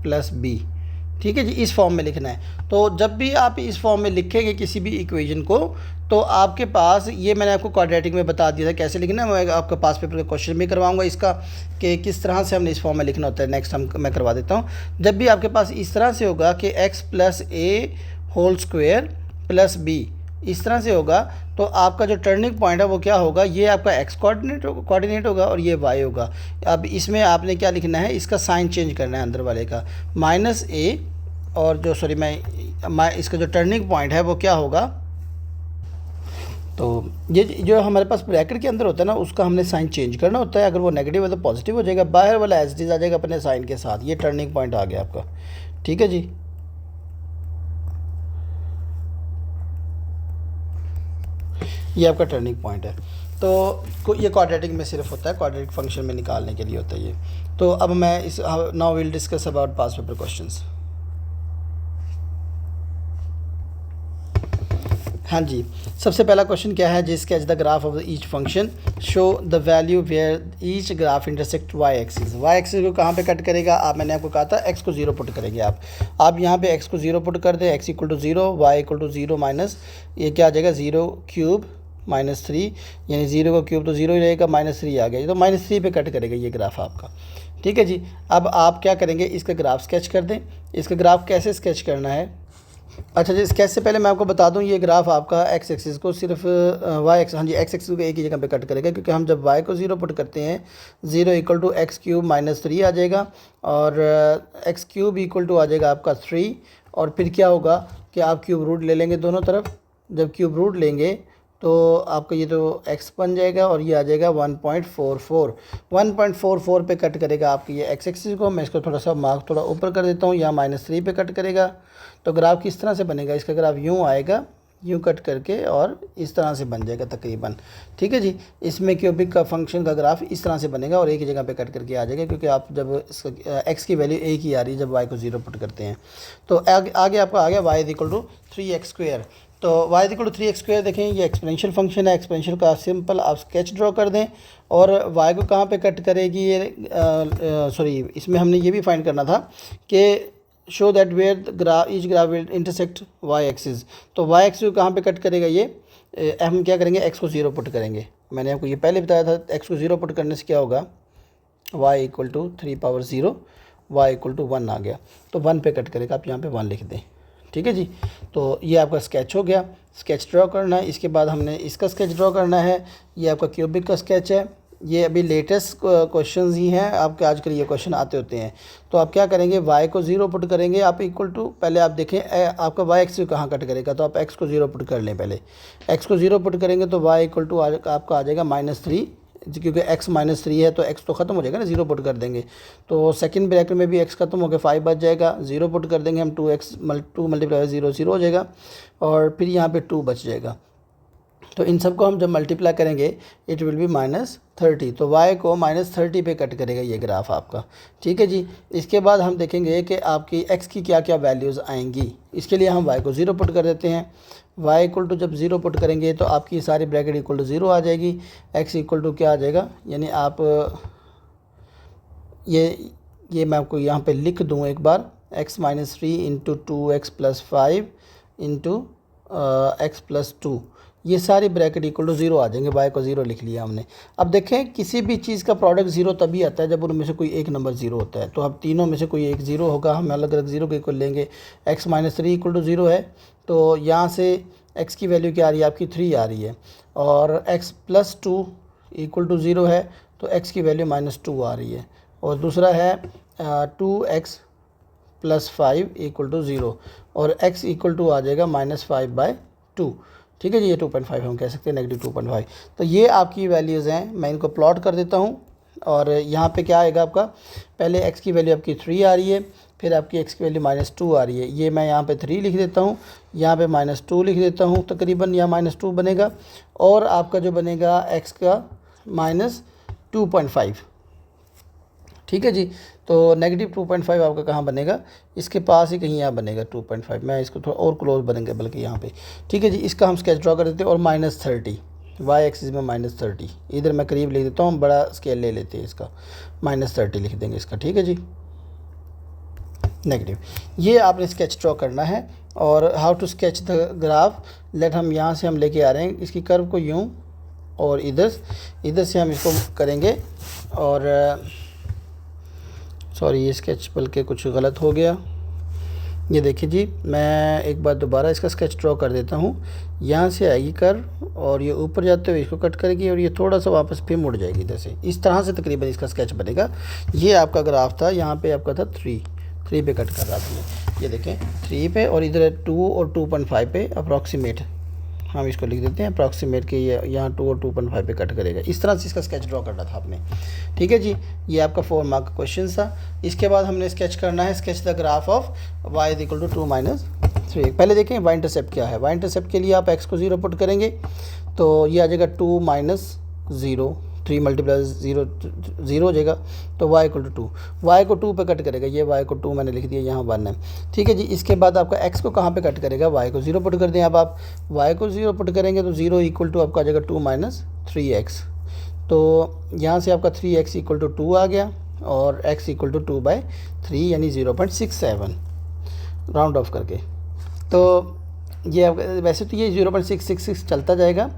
plus b। ठीक है जी, इस फॉर्म में लिखना है। तो जब भी आप इस फॉर्म में लिखेंगे किसी भी इक्वेशन को, तो आपके पास, ये मैंने आपको क्वाड्रेटिक में बता दिया था कैसे लिखना है, मैं आपके पास पेपर का क्वेश्चन भी करवाऊंगा इसका कि किस तरह से हमने इस फॉर्म में लिखना होता है, नेक्स्ट मैं करवा देता हूँ। जब भी आपके पास इस तरह से होगा कि x plus a whole square plus b, इस तरह से होगा, तो आपका जो टर्निंग पॉइंट है वो क्या होगा, ये आपका x कोऑर्डिनेट होगा और ये y होगा। अब इसमें आपने क्या लिखना है, इसका साइन चेंज करना है अंदर वाले का, माइनस a, और जो सॉरी मैं इसका जो टर्निंग पॉइंट है वो क्या होगा, तो ये जो हमारे पास ब्रैकेट के अंदर होता है ना उसका हमने साइन चेंज करना होता है। अगर वो नेगेटिव है तो पॉजिटिव हो जाएगा, बाहर वाला एज इट इज आ जाएगा अपने साइन के साथ। ये टर्निंग पॉइंट आ गया आपका। ठीक है जी, ये आपका टर्निंग पॉइंट है। तो ये क्वाड्रेटिक में सिर्फ होता है, क्वाड्रेटिक फंक्शन में निकालने के लिए होता है ये। तो अब मैं इस now will discuss about past paper questions. हाँ जी, सबसे पहला क्वेश्चन क्या है, जिस sketch the graph of each function show the value where each graph intersect y axis. वाई एक्सिस को कहाँ पे कट करेगा, आप मैंने आपको कहा था x को 0 पुट करेंगे आप यहाँ पे x को 0 पुट कर दें, x equal to 0, y equal to 0 minus ये क्या आ जाएगा 0 क्यूब माइनस 3, यानी 0 का क्यूब तो 0 ही रहेगा, माइनस 3 आ गया, तो माइनस 3 पे कट करेगा ये ग्राफ आपका। ठीक है जी, अब आप क्या करेंगे, इसका ग्राफ स्केच कर दें। इसका ग्राफ कैसे स्केच करना है, अच्छा जी, स्केच से पहले मैं आपको बता दूं, ये ग्राफ आपका एक्स एक्सिस को सिर्फ वाई एक्स, हाँ जी, एक्स एक्सिस को एक ही जगह पे कट करेगा, क्योंकि हम जब वाई को 0 पुट करते हैं 0 equal to x cube minus 3 आ जाएगा, और एक्स क्यूब इक्वल टू आ जाएगा आपका 3, और फिर क्या होगा कि आप क्यूब रूट ले लेंगे दोनों तरफ। जब क्यूब रूट लेंगे तो आपका ये तो x बन जाएगा और ये आ जाएगा 1.44। 1.44 पे कट करेगा आपकी ये x एक्सिस को। मैं इसको थोड़ा सा मार्क थोड़ा ऊपर कर देता हूँ, या -3 पे कट करेगा। तो ग्राफ किस तरह से बनेगा, इसका ग्राफ यूँ आएगा, यूँ कट करके और इस तरह से बन जाएगा तकरीबन। ठीक है जी, इसमें क्यूबिक का फंक्शन का ग्राफ इस तरह से बनेगा और एक ही जगह पे कट करके आ जाएगा, क्योंकि आप जब x की वैल्यू एक ही आ रही है जब y को 0 पुट करते हैं। तो आगे आपका आ गया y = 3x²। तो y = 3x²। देखें ये एक्सपोनेंशियल फंक्शन है। एक्सपोनेंशियल का सिंपल आप स्केच ड्रॉ कर दें और y को कहाँ पे कट करेगी ये, सॉरी इसमें हमने ये भी फाइंड करना था कि show that where each graph will intersect y axis. तो y एक्सिस को कहाँ पे कट करेगा ये, हम क्या करेंगे, x को 0 पुट करेंगे। मैंने आपको ये पहले बताया था, x को 0 पुट करने से क्या होगा, y = 3/0, y = 1 आ गया। तो 1 पे कट करेगा, आप यहाँ पे 1 लिख दें। ठीक है जी, तो ये आपका स्केच हो गया। स्केच ड्रॉ करना है, इसके बाद हमने इसका स्केच ड्रॉ करना है। ये आपका क्यूबिक का स्केच है। ये अभी लेटेस्ट क्वेश्चंस ही हैं, आपके आजकल ये क्वेश्चन आते होते हैं। तो आप क्या करेंगे, y को 0 पुट करेंगे, आप इक्वल टू, पहले आप देखें आपका y एक्सिस कहाँ कट करेगा, तो आप x को 0 पुट कर लें। पहले x को 0 पुट करेंगे तो y = आपका आ जाएगा -3, क्योंकि x -3 है तो x तो ख़त्म हो जाएगा ना, 0 पुट कर देंगे। तो सेकंड ब्रैकेट में भी x ख़त्म हो गया, 5 बच जाएगा। 0 पुट कर देंगे हम, 2 × 0 0 हो जाएगा और फिर यहाँ पे 2 बच जाएगा। तो इन सबको हम जब मल्टीप्लाई करेंगे इट विल बी -30। तो y को -30 पे कट करेगा ये ग्राफ आपका। ठीक है जी, इसके बाद हम देखेंगे कि आपकी x की क्या क्या वैल्यूज़ आएंगी। इसके लिए हम y को 0 पुट कर देते हैं। y = जब 0 पुट करेंगे तो आपकी सारी ब्रैकेट = 0 आ जाएगी। x = क्या आ जाएगा, यानी आप ये मैं आपको यहाँ पे लिख दूँ एक बार, x - 3 × 2x + 5 × x + 2, ये सारी ब्रैकेट = 0 आ जाएंगे। y को 0 लिख लिया हमने। अब देखें, किसी भी चीज़ का प्रोडक्ट 0 तभी आता है जब उनमें से कोई एक नंबर 0 होता है। तो अब तीनों में से कोई एक 0 होगा, हम अलग अलग 0 के इक्वल लेंगे। x - 3 = 0 है, तो यहाँ से x की वैल्यू क्या आ रही है आपकी, 3 आ रही है। और x + 2 = 0 है, तो x की वैल्यू -2 आ रही है। और दूसरा है 2x + 5 = 0 और x = आ जाएगा -5/2। ठीक है जी, ये 2.5 हम कह सकते हैं, -2.5। तो ये आपकी वैल्यूज़ हैं। मैं इनको प्लॉट कर देता हूँ और यहाँ पे क्या आएगा आपका, पहले x की वैल्यू आपकी 3 आ रही है, फिर आपकी x की वैल्यू -2 आ रही है। ये मैं यहाँ पे 3 लिख देता हूँ, यहाँ पे -2 लिख देता हूँ, तकरीबन यहाँ -2 बनेगा। और आपका जो बनेगा x का -2.5। ठीक है जी, तो -2.5 आपका कहाँ बनेगा, इसके पास ही कहीं यहाँ बनेगा 2.5। मैं इसको थोड़ा और क्लोज बनेंगे बल्कि यहाँ पे। ठीक है जी, इसका हम स्केच ड्रॉ कर देते हैं। और -30, y एक्सिस में -30, इधर मैं करीब लिख देता हूँ, बड़ा स्केल ले लेते हैं इसका, -30 लिख देंगे इसका। ठीक है जी, नेगेटिव। ये आपने स्केच ड्रॉ करना है। और how to sketch the graph, let हम यहाँ से हम लेके आ रहे हैं इसकी कर्व को यूँ, और इधर से हम इसको करेंगे। और सॉरी, ये स्केच बल्कि कुछ गलत हो गया। ये देखिए जी, मैं एक बार दोबारा इसका स्केच ड्रॉ कर देता हूँ। यहाँ से आएगी कर्व और ये ऊपर जाते हुए इसको कट करेगी और ये थोड़ा सा वापस फिर मुड़ जाएगी इधर से। इस तरह से तकरीबन इसका स्केच बनेगा। ये आपका ग्राफ था, यहाँ पे आपका था 3 पे कट कर रहा था। ये देखें 3 पे, और इधर 2 और 2.5 पे अप्रॉक्सीमेट हम इसको लिख देते हैं अप्रॉक्सीमेट के, ये यहाँ 2 और 2.5 पे कट करेगा। इस तरह से इसका स्केच ड्रॉ करना था आपने। ठीक है जी, ये आपका 4 मार्क का क्वेश्चन था। इसके बाद हमने स्केच करना है, sketch the graph of y = 2 - 3। पहले देखें y इंटरसेप्ट क्या है। y इंटरसेप्ट के लिए आप x को 0 पुट करेंगे तो ये आ जाएगा 2 - 0, 3 × 0 0 हो जाएगा। तो y = 2, y को 2 पे कट करेगा, ये y को 2 मैंने लिख दिया, यहाँ 1 है। ठीक है जी, इसके बाद आपका x को कहाँ पे कट करेगा, y को 0 पुट कर दें। अब आप y को 0 पुट करेंगे तो 0 = आपका आ जाएगा 2 - 3x। तो यहाँ से आपका 3x = 2 आ गया और x = 2/3 यानी 0.67 राउंड ऑफ करके। तो ये वैसे तो ये 0.666 चलता जाएगा,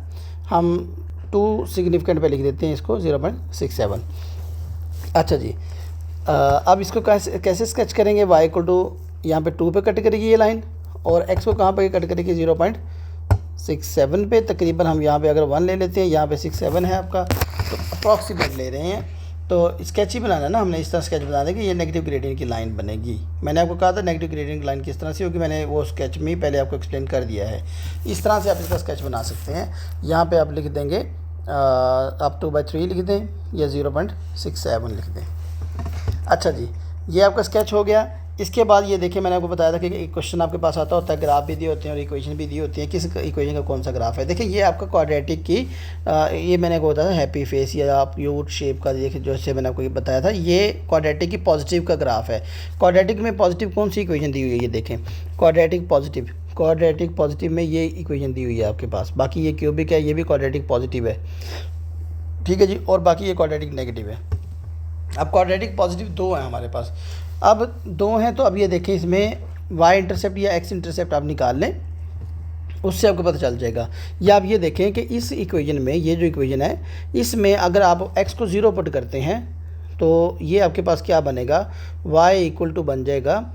हम 2 सिग्निफिकेंट पे लिख देते हैं इसको 0.67। अच्छा जी, अब इसको कैसे स्केच करेंगे। y = यहाँ पे 2 पे कट करेगी ये लाइन, और x को कहाँ पे कट करेगी 0.67 पे। तकरीबन हम यहाँ पे अगर 1 ले लेते हैं, यहाँ पे 67 है आपका, तो अप्रॉक्सीमेट ले रहे हैं। तो स्केच ही बनाना है ना हमने, इस तरह स्केच बना दें कि ये नेगेटिव ग्रेडियंट की लाइन बनेगी। मैंने आपको कहा था नेगेटिव ग्रेडियंट की लाइन किस तरह से होगी, मैंने वो स्केच में ही पहले आपको एक्सप्लेन कर दिया है। इस तरह से आप इसका स्केच बना सकते हैं। यहाँ पे आप लिख देंगे आप 2/3 लिख दें या 0.67 लिख दें। अच्छा जी, ये आपका स्केच हो गया। इसके बाद ये देखिए, मैंने आपको बताया था कि एक क्वेश्चन आपके पास आता होता है, ग्राफ भी दिए होते हैं और इक्वेशन भी दी होती है। किस इक्वेशन का कौन सा ग्राफ है। देखिए ये आपका क्वाड्रेटिक की ये मैंने आपको बताया था हैप्पी फेस या आप यूट शेप का, देखिए जैसे मैंने आपको ये बताया था, ये क्वाड्रेटिक की पॉजिटिव का ग्राफ है। क्वाड्रेटिक में पॉजिटिव कौन सी इक्वेशन दी हुई है, ये देखें क्वाड्रेटिक पॉजिटिव में ये इक्वेशन दी हुई है आपके पास। बाकी ये क्यूबिक है, ये भी क्वाड्रेटिक पॉजिटिव है, ठीक है जी। और बाकी ये क्वाड्रेटिक नेगेटिव है। अब क्वाड्रेटिक पॉजिटिव 2 हैं हमारे पास, अब 2 हैं। तो अब ये देखें, इसमें y इंटरसेप्ट या x इंटरसेप्ट आप निकाल लें, उससे आपको पता चल जाएगा। या आप ये देखें कि इस इक्वेशन में, ये जो इक्वेशन है इसमें अगर आप x को 0 पुट करते हैं तो ये आपके पास क्या बनेगा, y इक्वल टू बन जाएगा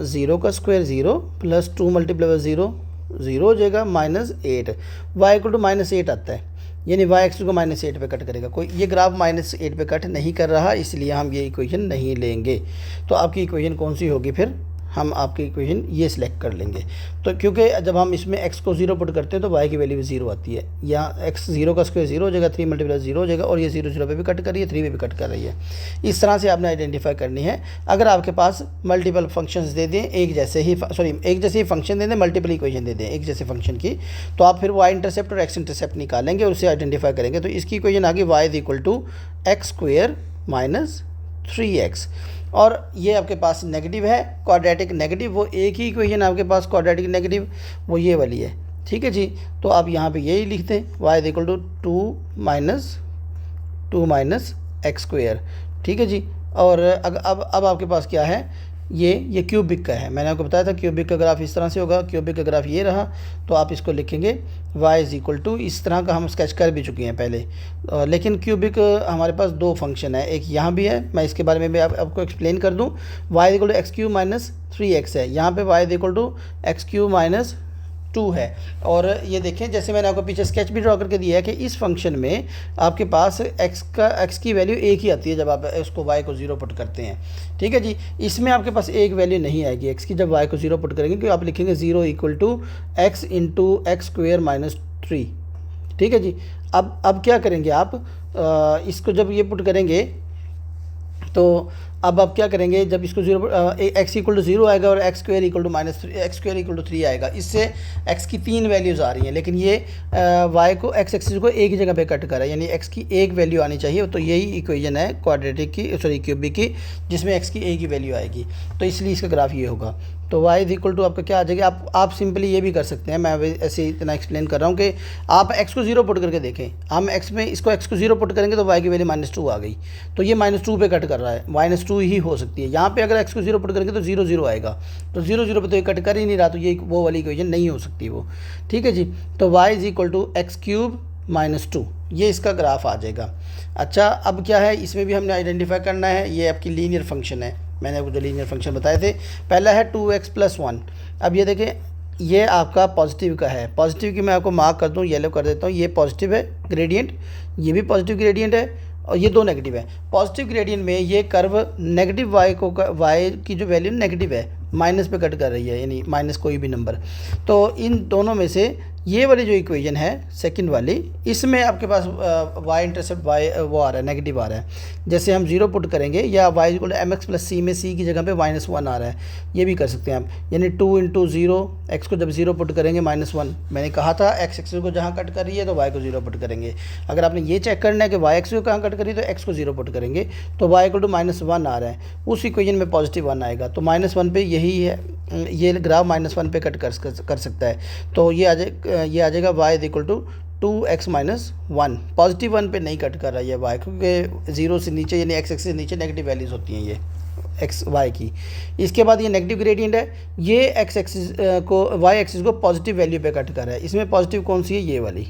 0 का स्क्वायर 0 प्लस 2 मल्टीप्लाई बाय 0 0 हो जाएगा -8, y इक्वल टू -8 आता है, यानी y एक्स को -8 पे कट करेगा। कोई ये ग्राफ -8 पे कट नहीं कर रहा, इसलिए हम ये इक्वेशन नहीं लेंगे। तो आपकी इक्वेशन कौन सी होगी, फिर हम आपकी इक्वेशन ये सिलेक्ट कर लेंगे। तो क्योंकि जब हम इसमें x को 0 पुट करते हैं तो y की वैल्यू भी 0 आती है। यहाँ x 0 का स्क्वायर 0 हो जाएगा, 3 मल्टीप्लाई 0 हो जाएगा, और ये 0 0 पे भी कट कर रही है, 3 पे भी कट कर रही है। इस तरह से आपने आइडेंटिफाई करनी है। अगर आपके पास मल्टीपल फंक्शंस दे दें एक जैसे ही फंक्शन दे दें, मल्टीपल इक्वेशन दे दें एक जैसे फंक्शन की, तो आप फिर y इंटरसेप्ट और x इंटरसेप्ट निकालेंगे और उसे आइडेंटिफाई करेंगे। तो इसकी इक्वेशन आ गई y is equal to x square minus 3x, और ये आपके पास नेगेटिव है, क्वाड्रेटिक नेगेटिव, वो एक ही इक्वेशन आपके पास क्वाड्रेटिक नेगेटिव वो ये वाली है, ठीक है जी। तो आप यहाँ पे यही लिखते हैं y is equal to 2 minus x square, ठीक है जी। और अब आपके पास क्या है, ये क्यूबिक का है। मैंने आपको बताया था क्यूबिक का ग्राफ इस तरह से होगा। क्यूबिक का ग्राफ ये रहा, तो आप इसको लिखेंगे y इज़ इक्वल टू, इस तरह का हम स्केच कर भी चुके हैं पहले। लेकिन क्यूबिक हमारे पास 2 फंक्शन है, एक यहाँ भी है, मैं इसके बारे में भी आपको एक्सप्लेन कर दूँ। y is equal to x cube minus 3x है, यहाँ पे y is equal to x cube minus 2 है। और ये देखें, जैसे मैंने आपको पीछे स्केच भी ड्रॉ करके दिया है कि इस फंक्शन में आपके पास x की वैल्यू एक ही आती है जब आप उसको y को 0 पुट करते हैं, ठीक है जी। इसमें आपके पास एक वैल्यू नहीं आएगी x की जब y को 0 पुट करेंगे, क्योंकि आप लिखेंगे 0 equal to x into x square minus 3, ठीक है जी। अब क्या करेंगे आप, इसको जब ये पुट करेंगे तो अब आप क्या करेंगे, जब इसको 0 एक्स इक्वल टू 0 आएगा और x square equal to x square equal to 3 आएगा। इससे एक्स की 3 वैल्यूज़ आ रही हैं, लेकिन ये वाई को एक्स एक्सिस को एक ही जगह पे कट कर रहा है, यानी एक्स की एक वैल्यू आनी चाहिए। तो यही इक्वेशन है क्वाड्रेटिक की, सॉरी क्यूबिक की, जिसमें एक्स की एक ही वैल्यू आएगी। तो इसलिए इसका ग्राफ ये होगा। तो y इज इक्वल टू आपका क्या आ जाएगा, आप सिंपली ये भी कर सकते हैं, मैं ऐसे इतना एक्सप्लेन कर रहा हूँ कि आप x को 0 पुट करके देखें। हम x में इसको x को 0 पुट करेंगे तो y की वैल्यू -2 आ गई, तो ये -2 पे कट कर रहा है, -2 ही हो सकती है। यहाँ पे अगर x को 0 पुट करेंगे तो 0 0 आएगा, तो 0 0 पे तो ये कट कर ही नहीं रहा, तो ये वो वाली इक्वेशन नहीं हो सकती वो, ठीक है जी। तो y is equal to x cube -2, ये इसका ग्राफ आ जाएगा। अच्छा, अब क्या है, इसमें भी हमने आइडेंटिफाई करना है, ये आपकी लीनियर फंक्शन है। मैंने आपको जो लीनियर फंक्शन बताए थे, पहला है 2x + 1। अब ये देखें, ये आपका पॉजिटिव का है, पॉजिटिव की मैं आपको मार्क कर दूं, येलो कर देता हूँ, ये पॉजिटिव है ग्रेडियंट, ये भी पॉजिटिव ग्रेडियंट है, और ये 2 नेगेटिव है। पॉजिटिव ग्रेडियंट में ये कर्व नेगेटिव y की जो वैल्यू नेगेटिव है माइनस पे कट कर रही है, यानी माइनस कोई भी नंबर। तो इन दोनों में से ये वाली जो इक्वेशन है सेकंड वाली, इसमें आपके पास y इंटरसेप्ट y वो आ रहा है, नेगेटिव आ रहा है। जैसे हम 0 पुट करेंगे, या y इक्वल mx + c में c की जगह पे -1 आ रहा है, ये भी कर सकते हैं आप, यानी 2 × 0, x को जब 0 पुट करेंगे -1। मैंने कहा था x एक्सिस को जहाँ कट कर रही है तो y को 0 पुट करेंगे। अगर आपने ये चेक करना है कि y एक्सिस को कहाँ कट कर रही है तो x को 0 पुट करेंगे, तो y इक्वल टू -1 आ रहा है, उस इक्वेशन में +1 आएगा। तो -1 पे यही है, ये ग्राफ -1 पे कट कर सकता है। तो ये आ जाएगा y is equal to 2x - 1, positive 1 पे नहीं कट कर रहा है ये y, क्योंकि 0 से नीचे यानी x एक्सिस से नीचे नेगेटिव वैल्यूज़ होती हैं ये x y की। इसके बाद ये नेगेटिव ग्रेडियंट है, ये x एक्सिस को y एक्सिस को पॉजिटिव वैल्यू पे कट कर रहा है। इसमें पॉजिटिव कौन सी है, ये वाली,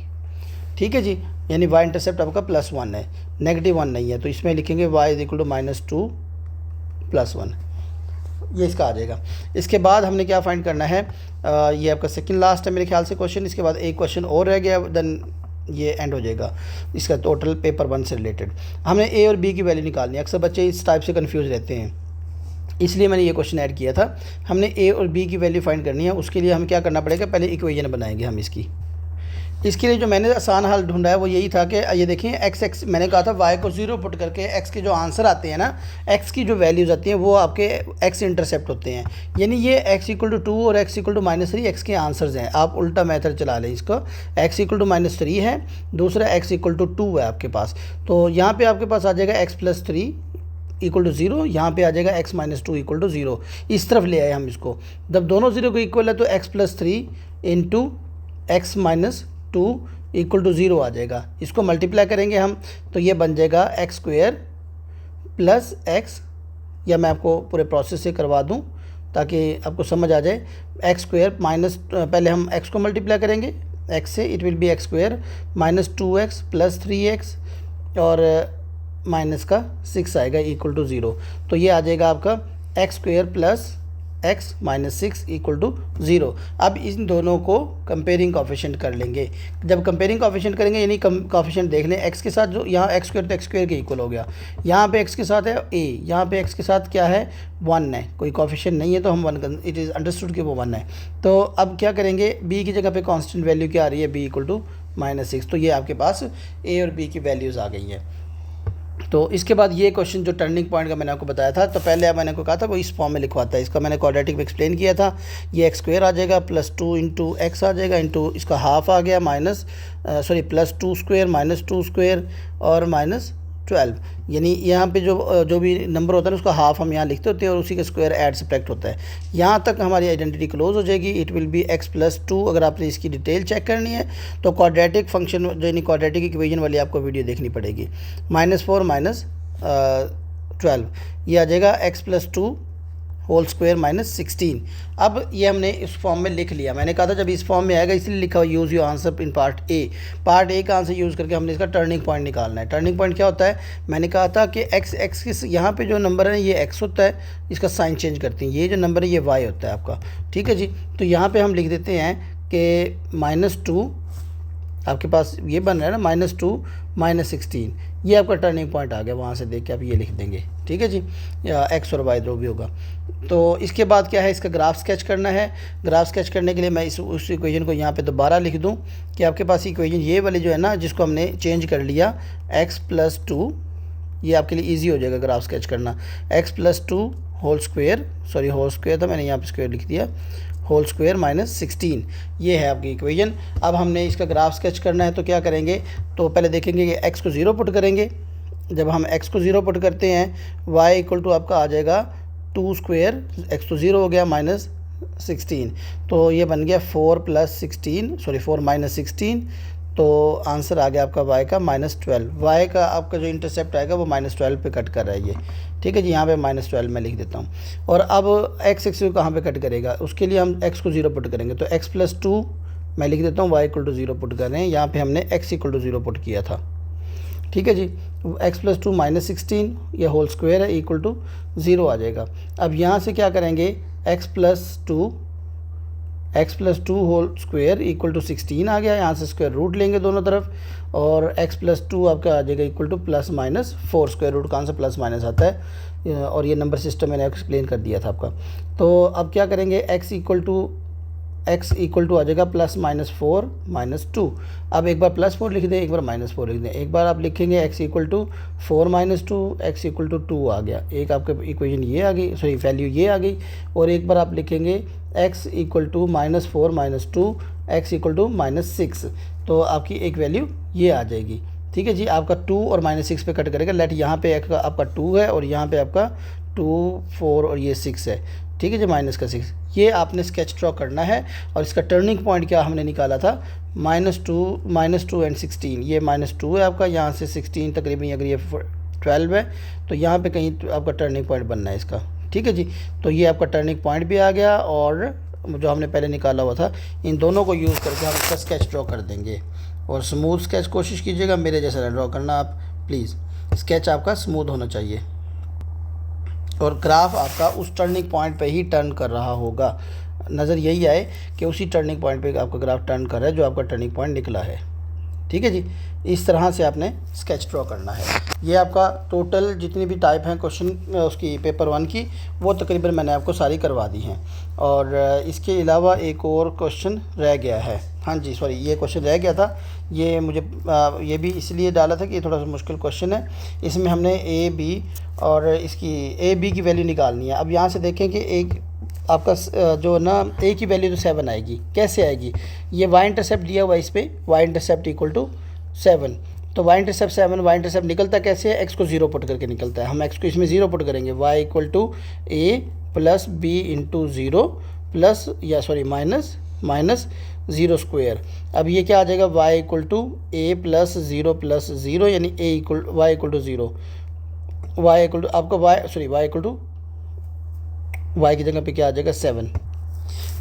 ठीक है जी, यानी y इंटरसेप्ट आपका +1 है, -1 नहीं है। तो इसमें लिखेंगे y इज इक्वल टू -2 + 1, ये इसका आ जाएगा। इसके बाद हमने क्या फाइंड करना है, ये आपका सेकंड लास्ट है मेरे ख्याल से क्वेश्चन। इसके बाद एक क्वेश्चन और रह गया, देन ये एंड हो जाएगा इसका टोटल पेपर 1 से रिलेटेड। हमने ए और बी की वैल्यू निकालनी है। अक्सर बच्चे इस टाइप से कंफ्यूज रहते हैं, इसलिए मैंने ये क्वेश्चन ऐड किया था। हमने ए और बी की वैल्यू फाइंड करनी है। उसके लिए हमें क्या करना पड़ेगा, पहले इक्वेशन बनाएंगे हम इसके लिए जो मैंने आसान हल ढूंढा है वो यही था कि ये देखिए एक्स मैंने कहा था y को 0 पुट करके x के जो आंसर आते हैं ना, x की जो वैल्यूज़ आती हैं वो आपके x इंटरसेप्ट होते हैं। यानी ये x = 2 और x = -3 x के आंसर्स हैं। आप उल्टा मेथड चला लें इसको, x = -3 है, दूसरा x = 2 है आपके पास। तो यहाँ पर आपके पास आ जाएगा x + 3 = 0, यहाँ पे आ जाएगा x - 2 = 0। इस तरफ ले आए हम इसको। जब दोनों 0 को इक्वल है तो x + 3 × x - 2 = 0 आ जाएगा। इसको मल्टीप्लाई करेंगे हम तो ये बन जाएगा x² + x, या मैं आपको पूरे प्रोसेस से करवा दूँ ताकि आपको समझ आ जाए। x² माइनस, पहले हम x को मल्टीप्लाई करेंगे x से, it will B x² - 2x + 3x और माइनस का 6 आएगा = 0। तो ये आ जाएगा आपका x² + x - 6 = 0। अब इन दोनों को कंपेयरिंग कोफिशिएंट कर लेंगे। जब कंपेयरिंग कोफिशिएंट करेंगे यानी कोफिशिएंट देख लें x के साथ, जो यहाँ x² तो x² के इक्वल हो गया, यहाँ पे x के साथ है a, यहाँ पे x के साथ क्या है 1 है, कोई कोफिशिएंट नहीं है तो हम 1, इट इज़ अंडरस्टूड कि वो 1 है। तो अब क्या करेंगे, b की जगह पे कांस्टेंट वैल्यू क्या आ रही है, b = -6। तो ये आपके पास a और b की वैल्यूज़ आ गई हैं। तो इसके बाद ये क्वेश्चन जो टर्निंग पॉइंट का मैंने आपको बताया था, तो पहले मैंने आपको कहा था वो इस फॉर्म में लिखवाता है। इसका मैंने क्वाड्रेटिक में एक्सप्लेन किया था। ये x² आ जाएगा +2 × x आ जाएगा इंटू इसका हाफ आ गया +2² - 2² और -12। यानी यहाँ पे जो भी नंबर होता है ना उसका हाफ हम यहाँ लिखते होते हैं और उसी का स्क्वायर ऐड सब्ट्रैक्ट होता है। यहाँ तक हमारी आइडेंटिटी क्लोज हो जाएगी। It will B x + 2। अगर आपने इसकी डिटेल चेक करनी है तो क्वाड्रेटिक फंक्शन यानी क्वाड्रेटिक इक्वेशन वाली आपको वीडियो देखनी पड़ेगी। -4 - 12 ये आ जाएगा x + 2 होल स्क्वायर -16। अब ये हमने इस फॉर्म में लिख लिया। मैंने कहा था जब इस फॉर्म में आएगा इसलिए लिखा हुआ use your answer in part A का आंसर यूज़ करके हमने इसका टर्निंग पॉइंट निकालना है। टर्निंग पॉइंट क्या होता है, मैंने कहा था कि x यहाँ पे जो नंबर है ये x होता है, इसका साइन चेंज करते हैं, ये जो नंबर है ये y होता है आपका। ठीक है जी, तो यहाँ पर हम लिख देते हैं कि -2 आपके पास ये बन रहा है ना, -2 -16, ये आपका टर्निंग पॉइंट आ गया। वहाँ से देख के आप ये लिख देंगे। ठीक है जी, या x और y जो भी होगा। तो इसके बाद क्या है, इसका ग्राफ स्केच करना है। ग्राफ स्केच करने के लिए मैं उस इक्वेशन को यहाँ पे दोबारा लिख दूँ कि आपके पास इक्वेशन ये वाली जो है ना, जिसको हमने चेंज कर लिया x + 2, ये आपके लिए ईजी हो जाएगा ग्राफ स्केच करना। x + 2 होल स्क्वायर था, मैंने यहाँ पर स्क्वायर लिख दिया, होल स्क्वायर -16, ये है आपकी इक्वेशन। अब हमने इसका ग्राफ स्केच करना है तो क्या करेंगे, तो पहले देखेंगे कि x को 0 पुट करेंगे। जब हम x को 0 पुट करते हैं y = आपका आ जाएगा 2², x तो 0 हो गया -16, तो ये बन गया 4 - 16, तो आंसर आ गया आपका y का -12। y का आपका जो इंटरसेप्ट आएगा वो -12 पे कट कर रहा है ये। ठीक है जी, यहाँ पे -12 मैं लिख देता हूँ। और अब x एक्सिस को कहाँ पे कट करेगा, उसके लिए हम x को 0 पुट करेंगे, तो x + 2 मैं लिख देता हूँ, y = 0 पुट कर रहे हैं। यहाँ पे हमने x = 0 पुट किया था। ठीक है जी, x + 2 -16, ये होल स्क्वायर है, = 0 आ जाएगा। अब यहाँ से क्या करेंगे, x + 2 होल स्क्वायर = 16 आ गया। यहाँ से स्क्वायर रूट लेंगे दोनों तरफ, और x + 2 आपका आ जाएगा =+-4। स्क्वायर रूट का आंसर +- आता है, और ये नंबर सिस्टम मैंने एक्सप्लेन कर दिया था आपका। तो अब क्या करेंगे, x = आ जाएगा +-4 - 2। अब एक बार +4 लिख दें, एक बार -4 लिख दें। एक बार आप लिखेंगे x = 4 - 2, x = 2 आ गया। एक आपके इक्वेशन ये आ गई, सॉरी वैल्यू ये आ गई। और एक बार आप लिखेंगे x = -4 - 2, x = -6, तो आपकी एक वैल्यू ये आ जाएगी। ठीक है जी, आपका 2 और -6 पे कट करेगा। लेट यहाँ पे आपका 2 है और यहाँ पे आपका 2, 4 और ये 6 है। ठीक है जी, -6, ये आपने स्केच ड्रॉ करना है। और इसका टर्निंग पॉइंट क्या हमने निकाला था, -2 एंड 16, ये -2 है आपका, यहाँ से 16 तकरीबन, अगर ये 12 है तो यहाँ पे कहीं तो आपका टर्निंग पॉइंट बनना है इसका। ठीक है जी, तो ये आपका टर्निंग पॉइंट भी आ गया, और जो हमने पहले निकाला हुआ था, इन दोनों को यूज़ करके हम इसका स्केच ड्रॉ कर देंगे। और स्मूथ स्केच कोशिश कीजिएगा, मेरे जैसा ड्रॉ करना आप प्लीज़। स्केच आपका स्मूथ होना चाहिए और ग्राफ आपका उस टर्निंग पॉइंट पे ही टर्न कर रहा होगा। नज़र यही आए कि उसी टर्निंग पॉइंट पे आपका ग्राफ टर्न कर रहा है जो आपका टर्निंग पॉइंट निकला है। ठीक है जी। इस तरह से आपने स्केच ड्रॉ करना है। ये आपका टोटल जितनी भी टाइप हैं क्वेश्चन उसकी पेपर 1 की, वो तकरीबन मैंने आपको सारी करवा दी हैं। और इसके अलावा एक और क्वेश्चन रह गया है। हाँ जी सॉरी, ये क्वेश्चन रह गया था। ये मुझे ये भी इसलिए डाला था कि ये थोड़ा सा मुश्किल क्वेश्चन है। इसमें हमने ए बी और इसकी ए बी की वैल्यू निकालनी है। अब यहाँ से देखें कि एक आपका जो ना ए की वैल्यू तो 7 आएगी। कैसे आएगी? ये वाई इंटरसेप्ट दिया हुआ है, इस पर वाई इंटरसेप्ट इक्वल टू 7। तो वाई इंटरसेप्ट 7, वाई इंटरसेप्ट निकलता कैसे है? एक्स को 0 पुट करके निकलता है। हम एक्स को इसमें 0 पुट करेंगे, y equal to a plus b into 0 plus या सॉरी माइनस 0 स्क्वेयर। अब ये क्या आ जाएगा? Y equal to a plus 0 यानी a equal y equal to 0, y equal to आपका वाई इक्वल टू वाई की जगह पे क्या आ जाएगा? 7।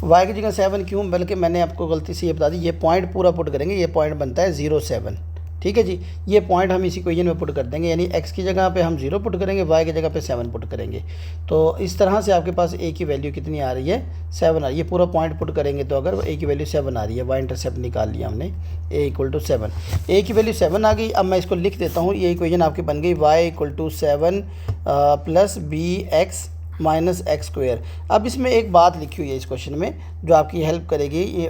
वाई की जगह 7 क्यों? बल्कि मैंने आपको गलती से ये बता दी, ये पॉइंट पूरा पुट करेंगे। ये पॉइंट बनता है 0 7, ठीक है जी। ये पॉइंट हम इस इक्वेशन में पुट कर देंगे, यानी x की जगह पे हम 0 पुट करेंगे, y की जगह पे 7 पुट करेंगे। तो इस तरह से आपके पास a की वैल्यू कितनी आ रही है? 7 आ रही है। ये पूरा पॉइंट पुट करेंगे तो अगर a की वैल्यू 7 आ रही है, y इंटरसेप्ट निकाल लिया हमने, a इक्वल टू 7, a की वैल्यू 7 आ गई। अब मैं इसको लिख देता हूँ। ये इक्वेशन आपकी बन गई y equal to 7 plus b x minus x square. अब इसमें एक बात लिखी हुई है इस क्वेश्चन में जो आपकी हेल्प करेगी ये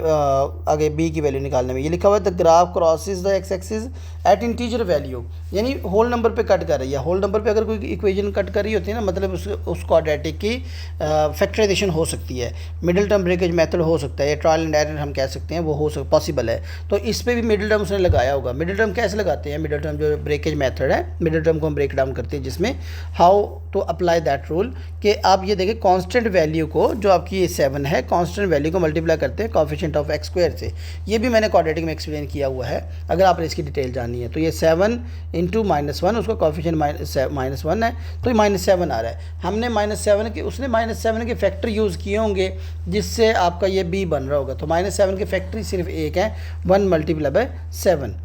आगे b की वैल्यू निकालने में। ये लिखा हुआ है the graph crosses the x axis at integer value, यानी होल नंबर पे कट कर रही है। होल नंबर पे अगर कोई इक्वेशन कट कर रही होती है ना, मतलब उस क्वाड्रेटिक की फैक्टराइजेशन हो सकती है, मिडिल टर्म ब्रेकेज मेथड हो सकता है, या ट्रायल एंड एरर हम कह सकते हैं, वो हो पॉसिबल है। तो इस पर भी मिडिल टर्म उसने लगाया होगा। मिडिल टर्म कैसे लगाते हैं? मिडिल टर्म जो ब्रेकेज मेथड है, मिडिल टर्म को हम ब्रेक डाउन करते हैं, जिसमें how to apply that rule कि आप ये देखें कांस्टेंट वैल्यू को, जो आपकी ये 7 है, कांस्टेंट वैल्यू को मल्टीप्लाई करते हैं कोएफिशिएंट ऑफ एक्स स्क्वायर से। ये भी मैंने क्वाड्रेटिक में एक्सप्लेन किया हुआ है, अगर आपने इसकी डिटेल जाननी है। तो ये 7 इंटू -1, उसका कोएफिशिएंट -1 है, तो ये -7 आ रहा है। हमने -7 के, उसने -7 के फैक्टर यूज़ किए होंगे, जिससे आपका ये b बन रहा होगा। तो -7 के फैक्टर सिर्फ एक है, 1 मल्टीप्लाई बाय 7,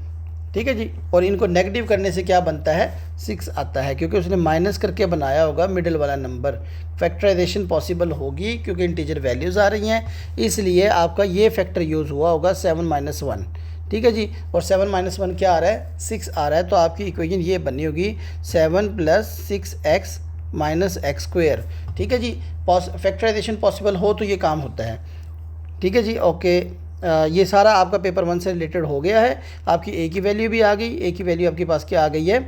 ठीक है जी। और इनको नेगेटिव करने से क्या बनता है? 6 आता है, क्योंकि उसने माइनस करके बनाया होगा मिडिल वाला नंबर। फैक्टराइजेशन पॉसिबल होगी क्योंकि इंटीजर वैल्यूज़ आ रही हैं, इसलिए आपका ये फैक्टर यूज़ हुआ होगा 7 - 1, ठीक है जी। और 7 - 1 क्या आ रहा है? 6 आ रहा है। तो आपकी इक्वेशन ये बनी होगी 7 + 6x - x स्क्वेयर, ठीक है जी। फैक्टराइजेशन पॉसिबल हो तो ये काम होता है, ठीक है जी। ओके, ये सारा आपका पेपर 1 से रिलेटेड हो गया है। आपकी a की वैल्यू भी आ गई। a की वैल्यू आपके पास क्या आ गई है?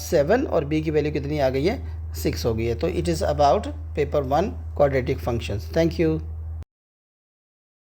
7, और b की वैल्यू कितनी आ गई है? 6 हो गई है। तो it is about paper 1 quadratic functions. Thank you.